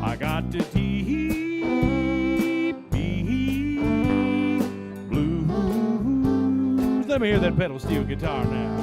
I got the TB Blues. Let me hear that pedal steel guitar now.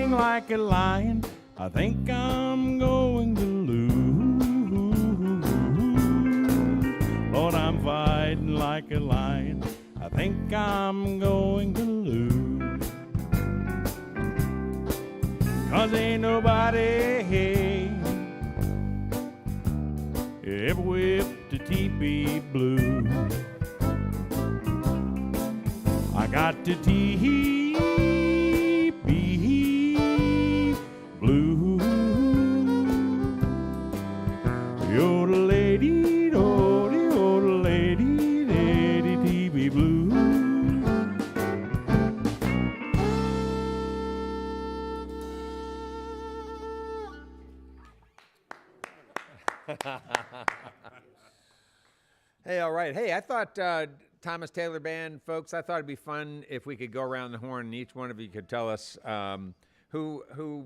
Like a lion, I think I'm going to lose. Lord, I'm fighting like a lion. I think I'm going to lose. 'Cause ain't nobody ever whipped the TB Blues. I got the TB Blue. You're the lady, oh, you're the lady, lady TB Blue. Hey, all right. Hey, I thought Thomas Taylor Band folks, I thought it'd be fun if we could go around the horn and each one of you could tell us who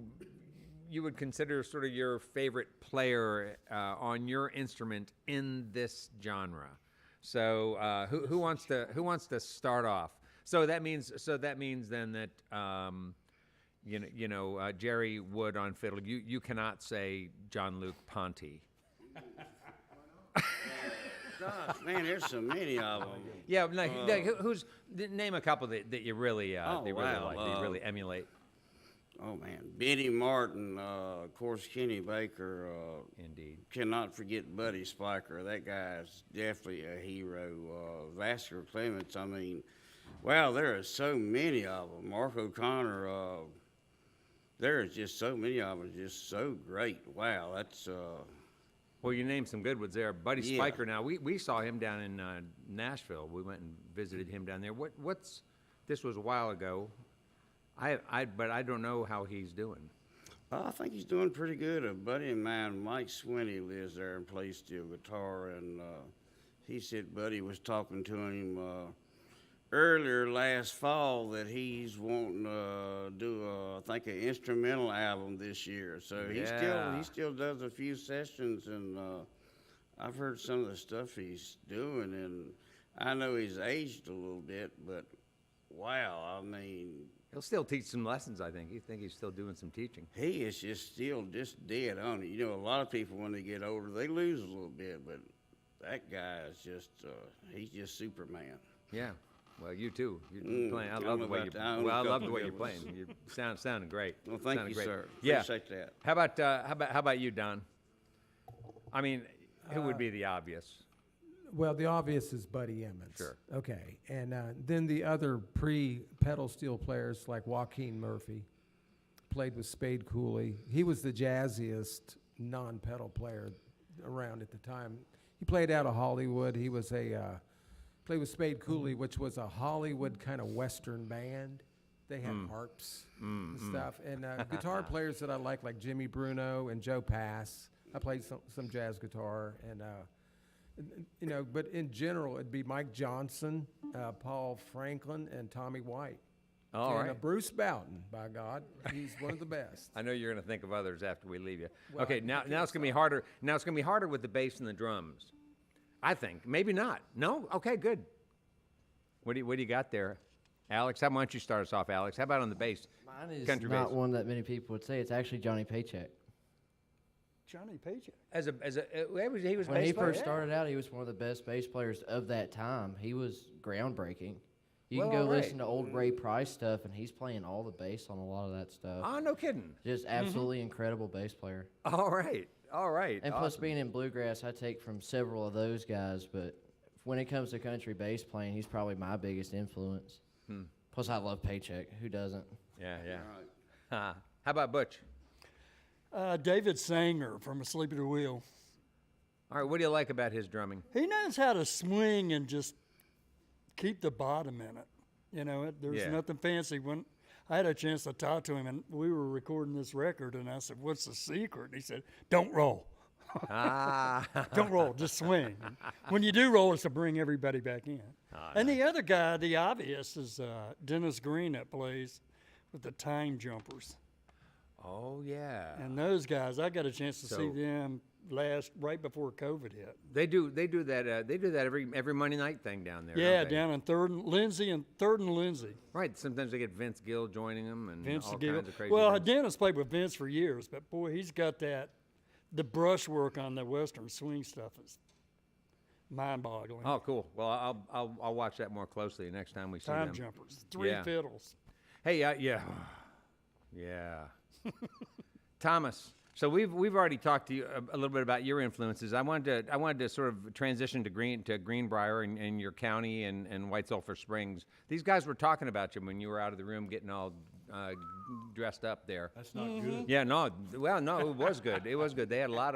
you would consider sort of your favorite player on your instrument in this genre. So who wants to start off? So that means then that Jerry Wood on fiddle. You cannot say John-Luc Ponty. Gosh, man, there's so many of them. Yeah, who's name a couple that you really like, that you really emulate. Oh man, Benny Martin, of course, Kenny Baker. Indeed. Cannot forget Buddy Spiker. That guy's definitely a hero. Vasquez Clements. I mean, wow, there are so many of them. Mark O'Connor. There is just so many of them. Just so great. Wow, that's. Well, you named some good ones there. Buddy Spiker. Now we saw him down in Nashville. We went and visited him down there. This was a while ago. But I don't know how he's doing. I think he's doing pretty good. A buddy of mine, Mike Swinney, lives there and plays steel guitar, and he said Buddy was talking to him earlier last fall that he's wanting to do, I think, an instrumental album this year. So he still does a few sessions, and I've heard some of the stuff he's doing, and I know he's aged a little bit, but wow, I mean. He'll still teach some lessons, I think. You think he's still doing some teaching? He is still dead on it. You know, a lot of people, when they get older, they lose a little bit, but that guy is just, he's just Superman. Yeah. Well, you too. You're playing. I love the way you're playing. You sounding great. Well, thank you, great. sir. Yeah. Appreciate that. How about you, Don? I mean, who would be the obvious? Well, the obvious is Buddy Emmons. Sure. Okay. And then the other pre-pedal steel players like Joaquin Murphy played with Spade Cooley. He was the jazziest non-pedal player around at the time. He played out of Hollywood. He was played with Spade Cooley, which was a Hollywood kind of Western band. They had harps and stuff. And guitar players that I like Jimmy Bruno and Joe Pass. I played some jazz guitar and you know, but in general, it'd be Mike Johnson, Paul Franklin, and Tommy White. All and right. Bruce Boughton, by God, he's one of the best. I know you're going to think of others after we leave you. Well, Okay, now it's going to be harder. Now it's going to be harder with the bass and the drums. I think maybe not. No. Okay, good. What do you got there, Alex? Why don't you start us off, Alex? How about on the bass? Mine is Country not bass. one that many people would say. It's actually Johnny Paycheck. Johnny Paycheck. He was When he bass player? first started out, he was one of the best bass players of that time. He was groundbreaking. You Well, can go all right. listen to old Ray Price stuff, and he's playing all the bass on a lot of that stuff. Oh, no kidding. Just absolutely incredible bass player. All right. And plus, Awesome. being in bluegrass, I take from several of those guys. But when it comes to country bass playing, he's probably my biggest influence. Plus, I love Paycheck. Who doesn't? Yeah. All right. How about Butch? David Sanger from Asleep at the Wheel. All right. What do you like about his drumming? He knows how to swing and just keep the bottom in it. You know, there's Yeah. nothing fancy. When I had a chance to talk to him, and we were recording this record, and I said, "What's the secret?" And he said, "Don't roll. Don't roll. Just swing. When you do roll, it's to bring everybody back in." And the other guy, the obvious, is Dennis Green that plays with the Time Jumpers. Oh yeah. And those guys, I got a chance to see So- them right before COVID hit. They do that. They do that every Monday night thing down there. Yeah, don't they? down on Third and Lindsay. Right. Sometimes they get Vince Gill joining them and Vince all Gill. kinds of crazy. Well, things. Dennis played with Vince for years, but boy, he's got the brushwork on the Western swing stuff is mind-boggling. Oh, cool. Well, I'll watch that more closely next time we see Time them. Jumpers, three Yeah. fiddles. Hey, yeah. Thomas. So we've already talked to you a little bit about your influences. I wanted to sort of transition to Greenbrier and your county and White Sulphur Springs. These guys were talking about you when you were out of the room getting all dressed up there. That's not good. Yeah, no. Well, no, it was good. It was good. They had a lot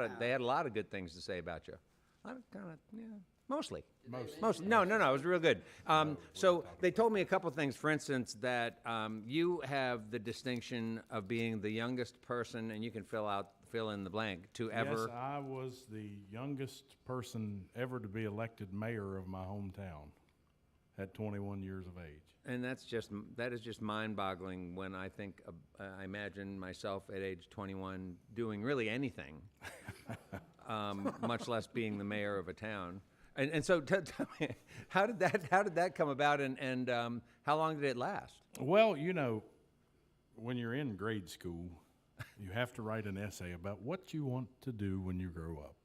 of good things to say about you. Mostly. No, it was real good. So they told me a couple things. For instance, that you have the distinction of being the youngest person, and you can fill in the blank, to ever. Yes, I was the youngest person ever to be elected mayor of my hometown at 21 years of age. And that is just mind-boggling when I think I imagine myself at age 21 doing really anything, much less being the mayor of a town. And so tell me, how did that come about, and how long did it last? Well, you know, when you're in grade school, you have to write an essay about what you want to do when you grow up.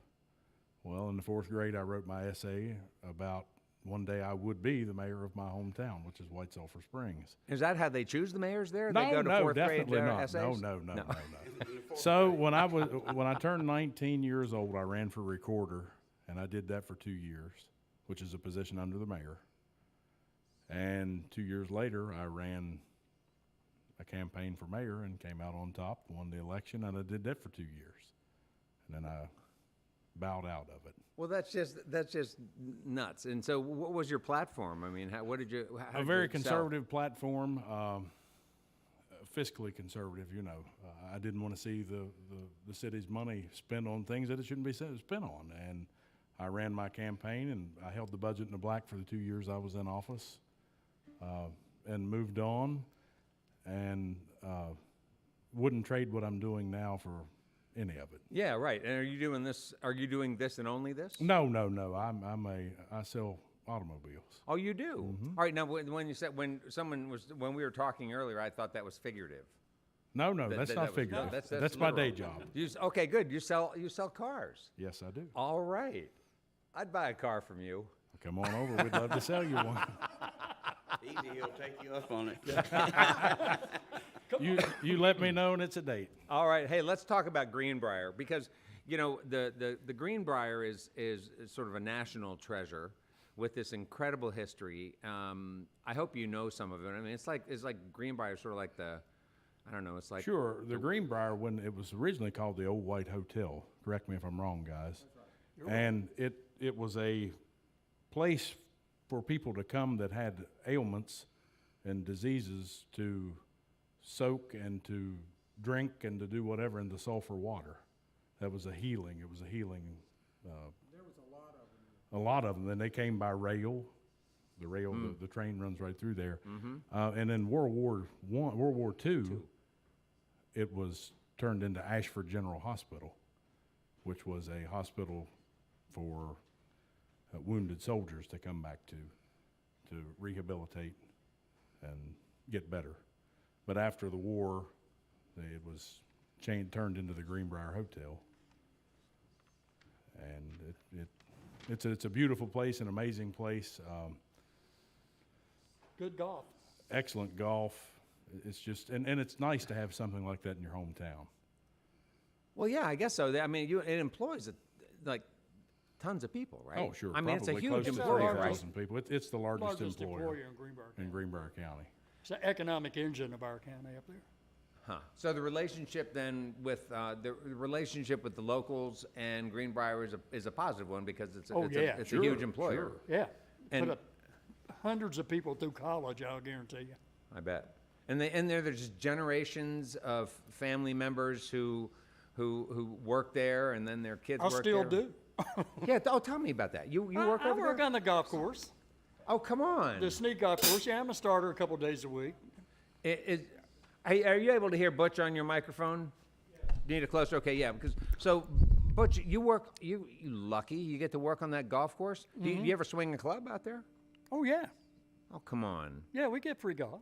Well, in the 4th grade, I wrote my essay about one day I would be the mayor of my hometown, which is White Sulphur Springs. Is that how they choose the mayors there? No, They go to no, 4th definitely grade not. essays? No. So when I turned 19 years old, I ran for recorder, and I did that for 2 years, which is a position under the mayor. And 2 years later, I ran a campaign for mayor and came out on top, won the election, and I did that for 2 years. And then I bowed out of it. Well, that's just nuts. And so, what was your platform? I mean, what did you? How A did very you excel? conservative platform. fiscally conservative, you know. I didn't want to see the city's money spent on things that it shouldn't be spent on. And I ran my campaign, and I held the budget in the black for the 2 years I was in office, and moved on, and wouldn't trade what I'm doing now for any of it. Yeah, right. And are you doing this? Are you doing this and only this? No. I sell automobiles. Oh, you do. All right. Now, when you said when we were talking earlier, I thought that was figurative. No, that's that not was- no, figurative. that's That's my day literal. job. Okay, good. You sell cars. Yes, I do. All right. I'd buy a car from you. Come on over. We'd love to sell you one. Easy, he'll take you up on it. You let me know, and it's a date. All right. Hey, let's talk about Greenbrier, because you know the Greenbrier is sort of a national treasure with this incredible history. I hope you know some of it. I mean, it's like Greenbrier, sort of like I don't know. It's like Sure. The Greenbrier, when it was originally called the Old White Hotel, correct me if I'm wrong, guys. And it was a place for people to come that had ailments and diseases to soak and to drink and to do whatever in the sulfur water. That was a healing. It was a healing. There was a lot of them. A lot of them. Then they came by rail. The rail, the train runs right through there. And in World War II, it was turned into Ashford General Hospital, which was a hospital for wounded soldiers to come back to rehabilitate and get better. But after the war, it was turned into the Greenbrier Hotel, and it's a beautiful place, an amazing place. Good golf. Excellent golf. It's just and it's nice to have something like that in your hometown. Well, yeah, I guess so. I mean, it employs like tons of people, right? Oh, sure. I mean, it's a Probably huge close to employer, right? 3,000 people. It's the largest employer in Greenbrier. in Greenbrier County. It's the economic engine of our county up there. Huh. So the relationship then with the relationship with the locals and Greenbrier is a positive one, because it's a huge employer. Yeah. And- Put up hundreds of people through college, I'll guarantee you. I bet. And there's just generations of family members who work there, and then their kids I work still there. do. Yeah. Oh, tell me about that. You work I over work there? on the golf course, Oh, come on. the sneak golf course. Yeah, I'm a starter a couple days a week. Are you able to hear Butch on your microphone? You need it closer? Okay, yeah. Because so, Butch, you work. You lucky. You get to work on that golf course. Do you ever swing a club out there? Oh yeah, Oh, come on. yeah, we get free golf,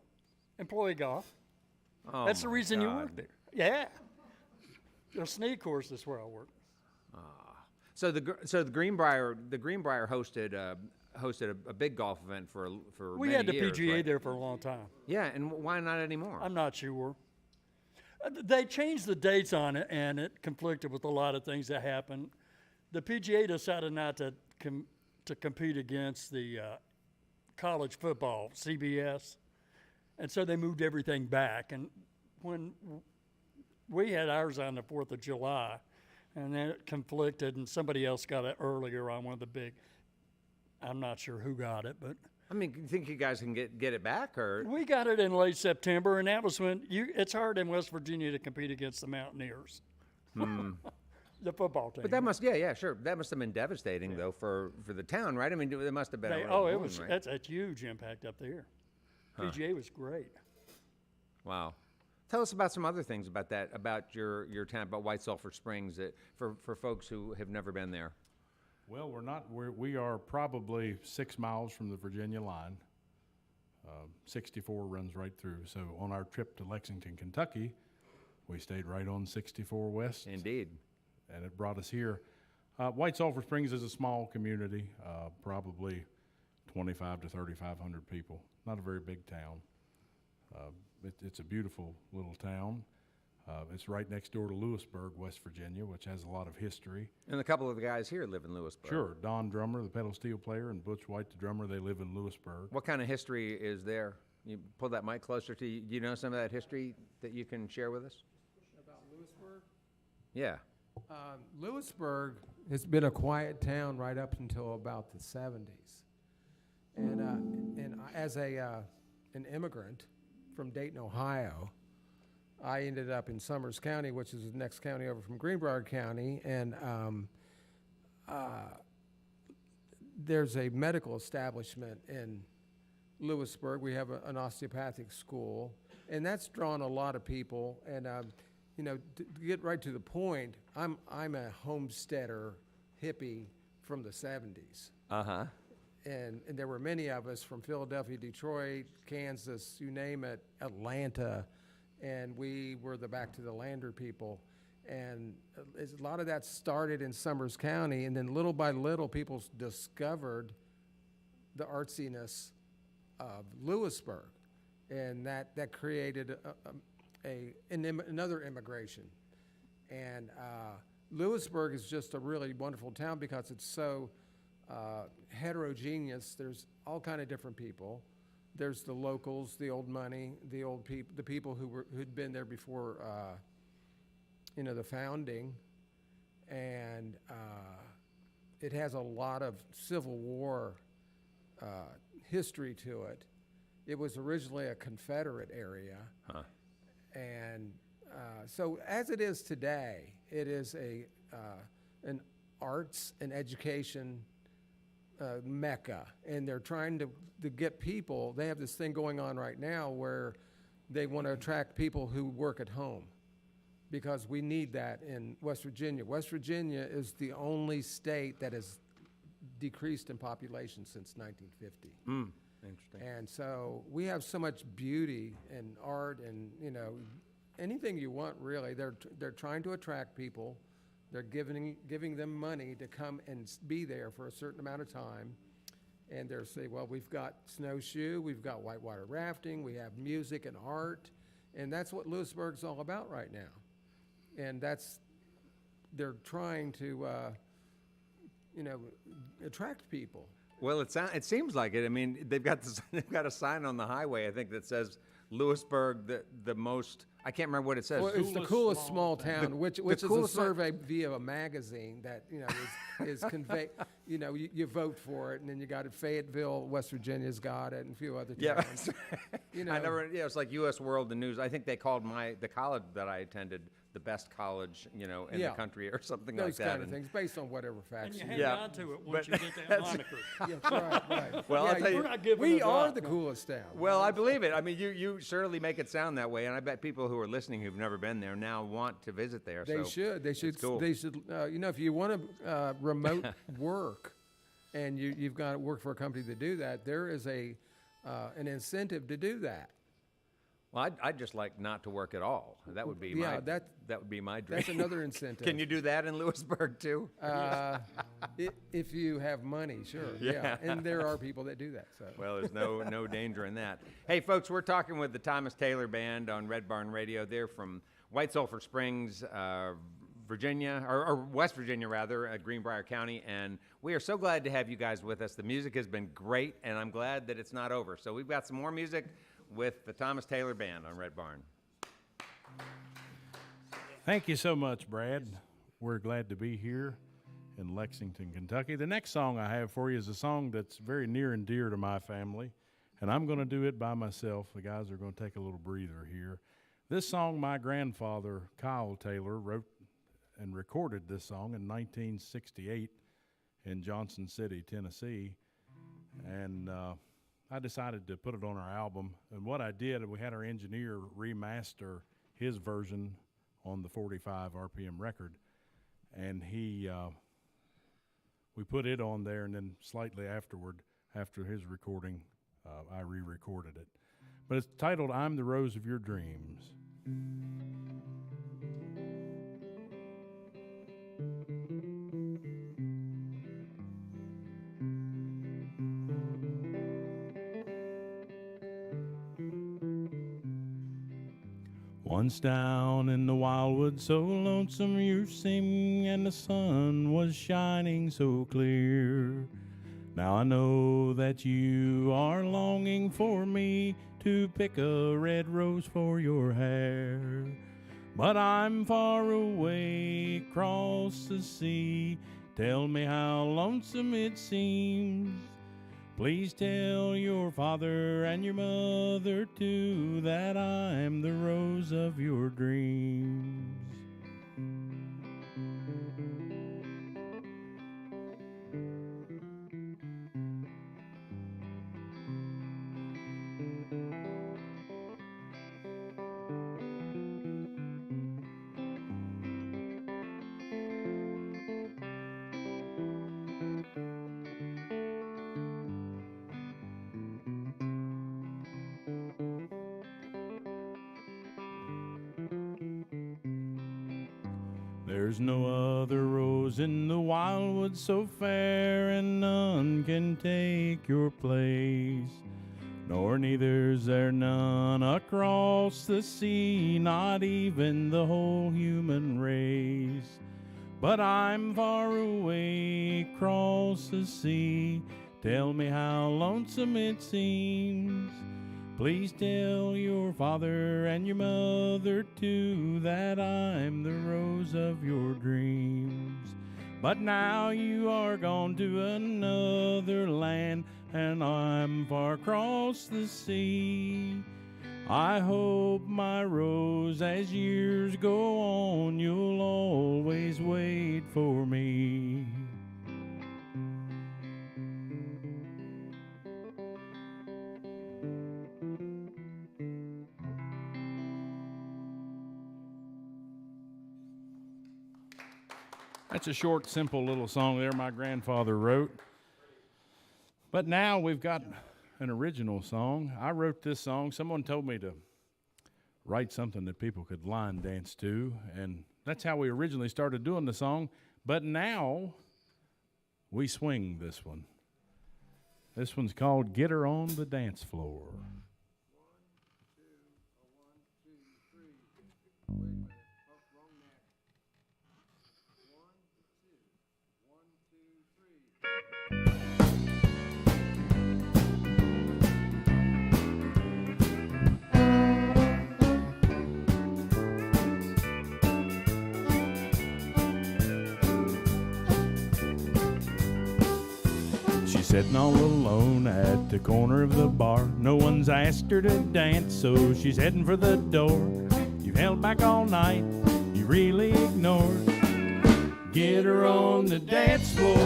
employee golf. Oh, That's the my reason you God. work there. Yeah, the sneak course is where I work. So the Greenbrier hosted a big golf event for We many had the years, PGA right? there for a long time. Yeah, and why not anymore? I'm not sure. They changed the dates on it, and it conflicted with a lot of things that happened. The PGA decided not to compete against the college football, CBS, and so they moved everything back. And when we had ours on the 4th of July, and then it conflicted, and somebody else got it earlier on one of the big. I'm not sure who got it, but I mean, you think you guys can get it back, or we got it in late September, and that was when it's hard in West Virginia to compete against the Mountaineers, the football team. But that must, sure. That must have been devastating, though, for the town, right? I mean, it must have been a real it boom, was right? that's a huge impact up there. PGA was great. Wow. Tell us about some other things about that, about your town, about White Sulphur Springs, for folks who have never been there. Well, we are probably 6 miles from the Virginia line. 64 runs right through. So on our trip to Lexington, Kentucky, we stayed right on 64 West. Indeed. And it brought us here. White Sulphur Springs is a small community, probably 25 to 3,500 people. Not a very big town. It's a beautiful little town. It's right next door to Lewisburg, West Virginia, which has a lot of history. And a couple of the guys here live in Lewisburg. Sure. Don Drummer, the pedal steel player, and Butch White, the drummer, they live in Lewisburg. What kind of history is there? You pull that mic closer to you. Do you know some of that history that you can share with us? About Lewisburg? Yeah. Lewisburg has been a quiet town right up until about the 70s. And as an immigrant from Dayton, Ohio, I ended up in Summers County, which is the next county over from Greenbrier County, and there's a medical establishment in Lewisburg. We have an osteopathic school, and that's drawn a lot of people. And you know, to get right to the point, I'm a homesteader hippie from the 70s. Uh-huh. And there were many of us from Philadelphia, Detroit, Kansas, you name it, Atlanta, and we were the Back to the Lander people. And a lot of that started in Summers County, and then little by little, people discovered the artsiness of Lewisburg, and that created another immigration. And Lewisburg is just a really wonderful town because it's so heterogeneous. There's all kind of different people. There's the locals, the old money, the old people, the people who'd been there before, you know, the founding, and it has a lot of Civil War history to it. It was originally a Confederate area, and so as it is today, it is an arts and education mecca, and they're trying to get people. They have this thing going on right now where they want to attract people who work at home, because we need that in West Virginia. West Virginia is the only state that has decreased in population since 1950. Interesting. And so we have so much beauty and art and, you know, anything you want, really. They're trying to attract people. They're giving them money to come and be there for a certain amount of time. And they're saying, well, we've got snowshoe, we've got whitewater rafting, we have music and art. And that's what Lewisburg's all about right now. And they're trying to, you know, attract people. Well, it seems like it. I mean, they've got a sign on the highway, I think, that says Lewisburg, the most. I can't remember what it says. Well, it's the coolest small town, which is a survey via a magazine that, you know, is conveyed. You know, you vote for it, and then you got it. Fayetteville, West Virginia's got it, and a few other towns. Yeah, you know, it's like U.S. World and News. I think they called the college that I attended the best college, you know, in the country or something like that. Those kind of things, based on whatever facts. And you hang on to it once you get that moniker. Yeah, right. Well, yeah, I'll tell you, We're not giving we it are up. the coolest town. well, I believe it. I mean, you certainly make it sound that way, and I bet people who are listening who've never been there now want to visit there. They so should. They should. it's cool. They should. You know, if you want to remote work, and you've got to work for a company to do that, there is an incentive to do that. Well, I'd just like not to work at all. That would be that would be my dream. That's another incentive. Can you do that in Lewisburg too? If you have money, sure. Yeah. And there are people that do that. So. Well, there's no danger in that. Hey, folks, we're talking with the Thomas Taylor Band on Red Barn Radio. They're from White Sulphur Springs, Virginia, or West Virginia, rather, Greenbrier County. And we are so glad to have you guys with us. The music has been great, and I'm glad that it's not over. So we've got some more music with the Thomas Taylor Band on Red Barn. Thank you so much, Brad. We're glad to be here in Lexington, Kentucky. The next song I have for you is a song that's very near and dear to my family, and I'm going to do it by myself. The guys are going to take a little breather here. This song, my grandfather, Kyle Taylor, wrote and recorded this song in 1968 in Johnson City, Tennessee, and I decided to put it on our album. And what I did, we had our engineer remaster his version on the 45 RPM record, and we put it on there, and then slightly afterward, after his recording, I re-recorded it. But it's titled "I'm the Rose of Your Dreams." Once down in the wildwood, so lonesome you seemed, and the sun was shining so clear. Now I know that you are longing for me to pick a red rose for your hair. But I'm far away across the sea. Tell me how lonesome it seems Please tell your father and your mother too that I'm the rose of your dreams. There's no other rose in the wildwood so fair, and none can take your place. Nor neither's there none across the sea, not even the whole human race. But I'm far away across the sea, tell me how lonesome it seems. Please tell your father and your mother too that I'm the rose of your dreams. But now you are gone to another land, and I'm far across the sea. I hope, my rose, as years go on, you'll always wait for me. That's a short, simple little song there my grandfather wrote. But now we've got an original song. I wrote this song. Someone told me to write something that people could line dance to, and that's how we originally started doing the song. But now we swing this one. This one's called Get Her on the Dance Floor. Sitting all alone at the corner of the bar. No one's asked her to dance, so she's heading for the door. You've held back all night, you really ignored. Get her on the dance floor.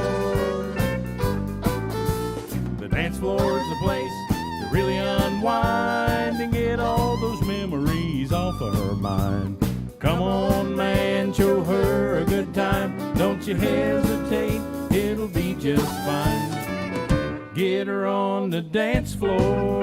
The dance floor's the place to really unwind and get all those memories off of her mind. Come on, man, show her a good time. Don't you hesitate, it'll be just fine. Get her on the dance floor.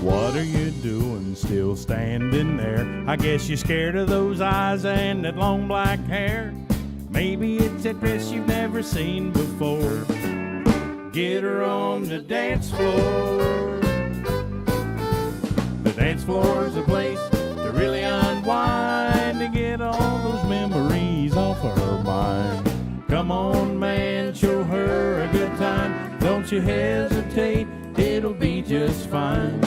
What are you doing still standing there? I guess you're scared of those eyes and that long black hair. Maybe it's that dress you've never seen before. Get her on the dance floor. The dance floor's a place to really unwind and get all those memories off of her mind. Come on, man, show her a good time. Don't you hesitate, it'll be just fine.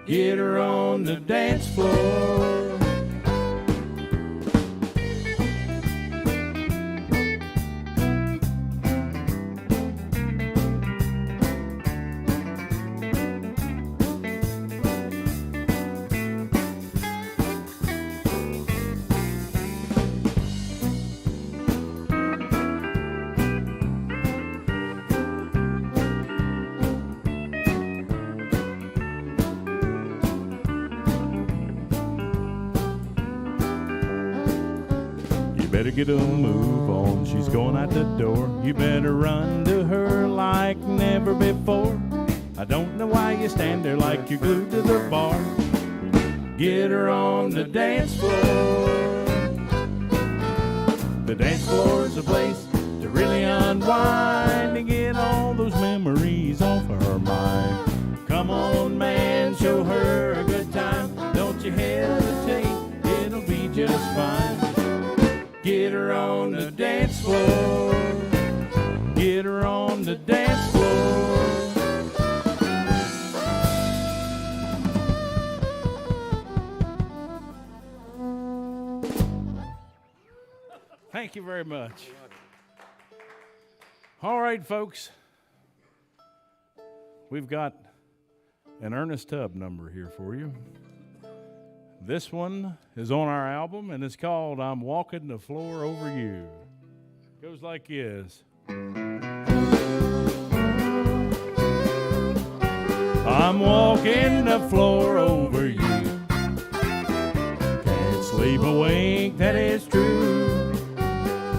Get her on the dance floor. Better get a move on, she's going out the door. You better run to her like never before. I don't know why you stand there like you're glued to the bar. Get her on the dance floor. The dance floor's a place to to really unwind and get all those memories off her mind. Come on, man, show her a good time. Don't you hesitate, it'll be just fine. Get her on the dance floor. Get her on the dance floor. Thank you very much. All right, folks. We've got an Ernest Tubb number here for you. This one is on our album, and it's called I'm Walking the Floor Over You. Goes like this. I'm walking the floor over you. Can't sleep a wink, that is true.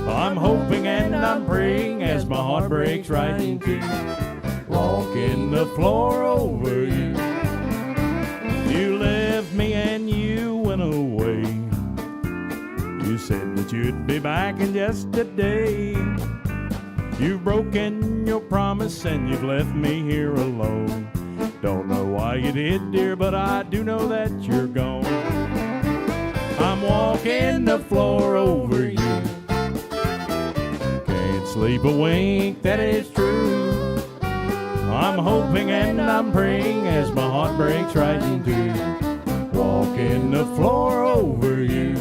I'm hoping and I'm praying as my heart breaks right in two. Walking the floor over you. You left me and you went away. You said that you'd be back in just a day. You've broken your promise and you've left me here alone. Don't know why you did, dear, but I do know that you're gone. I'm walking the floor over you. Can't sleep a wink, that is true. I'm hoping and I'm praying as my heart breaks right in two. Walking the floor over you.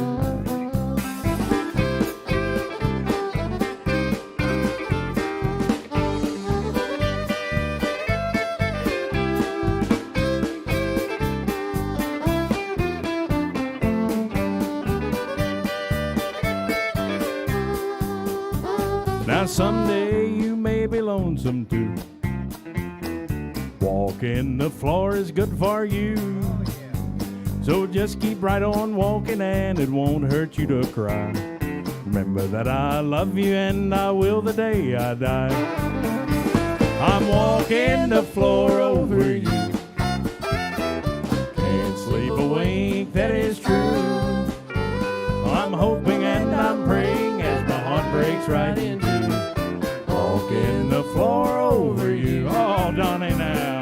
Now someday you may be lonesome too. Walking the floor is good for you. So just keep right on walking and it won't hurt you to cry. Remember that I love you and I will the day I die. I'm walking the floor over you. Can't sleep a wink, that is true. I'm hoping and I'm praying as my heart breaks right in two. Walking the floor over you. Oh, Donnie now.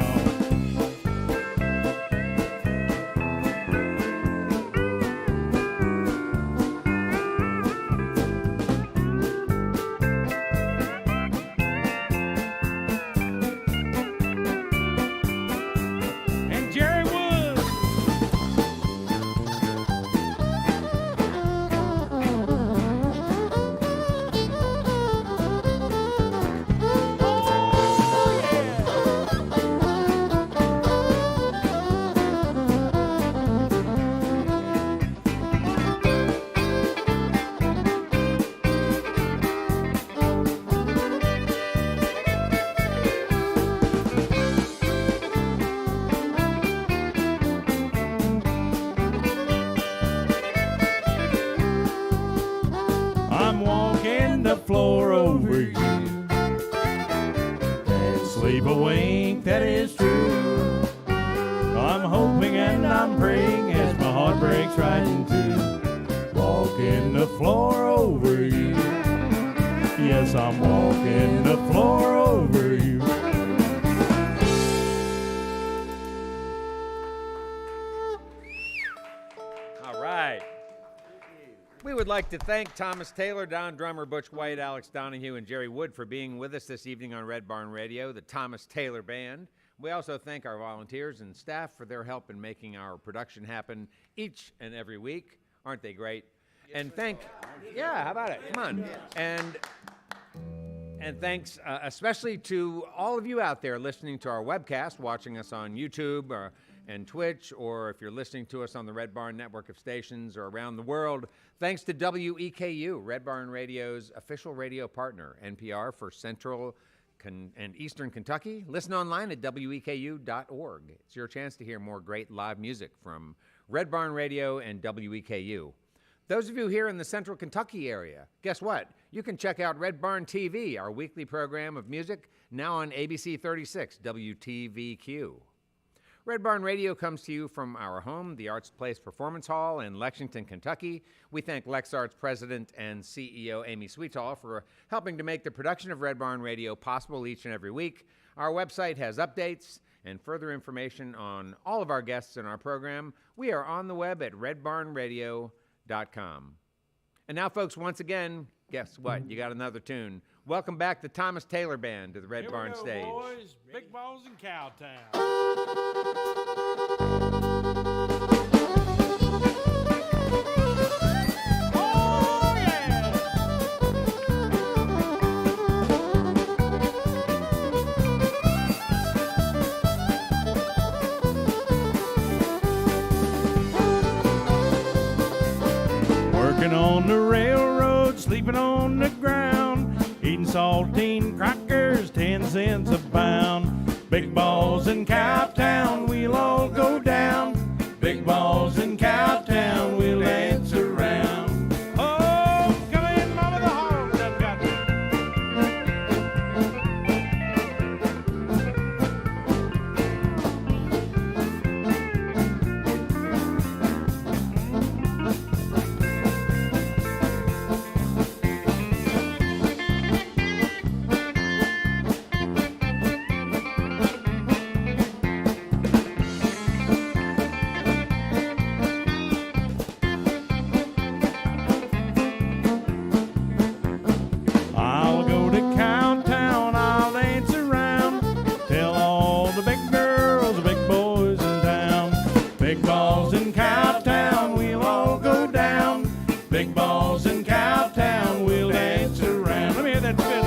And Jerry Wood. I'm walking the floor over you. Can't sleep a wink, that is true. I'm hoping and I'm praying as my heart breaks right in two. Walking the floor over you. Yes, I'm walking the floor over you. All right. We would like to thank Thomas Taylor, Don Drummer, Butch White, Alex Donahue, and Jerry Wood for being with us this evening on Red Barn Radio, the Thomas Taylor Band. We also thank our volunteers and staff for their help in making our production happen each and every week. Aren't they great? And how about it? Come on. And thanks especially to all of you out there listening to our webcast, watching us on YouTube and Twitch, or if you're listening to us on the Red Barn network of stations or around the world. Thanks to WEKU, Red Barn Radio's official radio partner, NPR for Central and Eastern Kentucky. Listen online at weku.org. It's your chance to hear more great live music from Red Barn Radio and WEKU. Those of you here in the Central Kentucky area, guess what? You can check out Red Barn TV, our weekly program of music, now on ABC 36, WTVQ. Red Barn Radio comes to you from our home, the Arts Place Performance Hall in Lexington, Kentucky. We thank LexArts President and CEO Amy Sweetall for helping to make the production of Red Barn Radio possible each and every week. Our website has updates and further information on all of our guests in our program. We are on the web at redbarnradio.com. And now, folks, once again, guess what? You got another tune. Welcome back the Thomas Taylor Band to the Red Barn Here we go, stage. boys. Big Balls in Cowtown. Oh, yeah. Working on the railroad, sleeping on the ground, eating saltine crackers, 10 cents a pound. Big balls in Cowtown, we'll all go down. Big balls in Cowtown, we'll dance around. Oh, come in, mama, the hog done got you. I'll go to Cowtown, I'll dance around, tell all the big girls, the big boys in town. Big balls in Cowtown, we'll all go down. Big balls in Cowtown, we'll dance around. Let me hear that fiddle.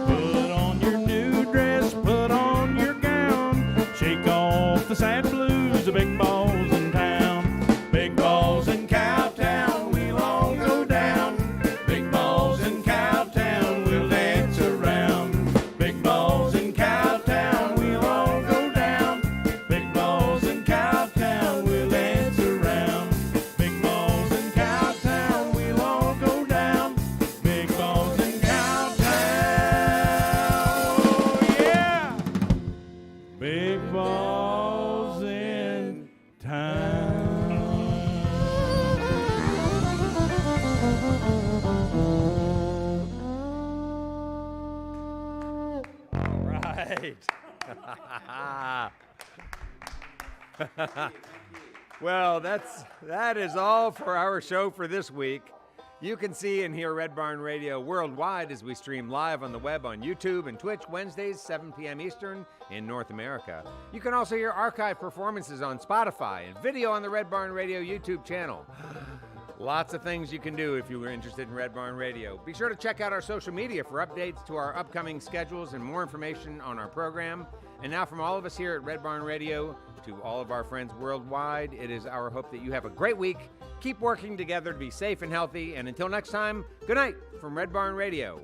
Put on your new dress, put on your gown, shake off the sad blues, the big balls in town. Big balls in Cowtown, we'll all go down. Big balls in Cowtown, we'll dance around. Big balls in Cowtown, we'll all go down. Big balls in Cowtown, we'll dance around. Big balls in Cowtown, we'll all go down. Big balls in Cowtown, oh yeah! Big balls in town. All right. Well, that is all for our show for this week. You can see and hear Red Barn Radio worldwide as we stream live on the web on YouTube and Twitch Wednesdays, 7 p.m. Eastern in North America. You can also hear archive performances on Spotify and video on the Red Barn Radio YouTube channel. Lots of things you can do if you were interested in Red Barn Radio. Be sure to check out our social media for updates to our upcoming schedules and more information on our program. And now from all of us here at Red Barn Radio to all of our friends worldwide, it is our hope that you have a great week. Keep working together to be safe and healthy. And until next time, good night from Red Barn Radio.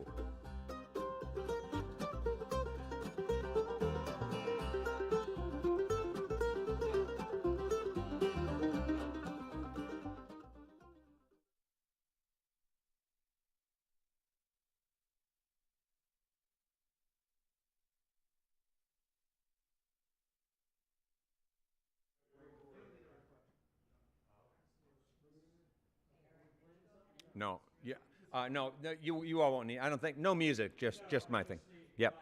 No, yeah, no, you all won't need. I don't think no music, just my thing. Yep.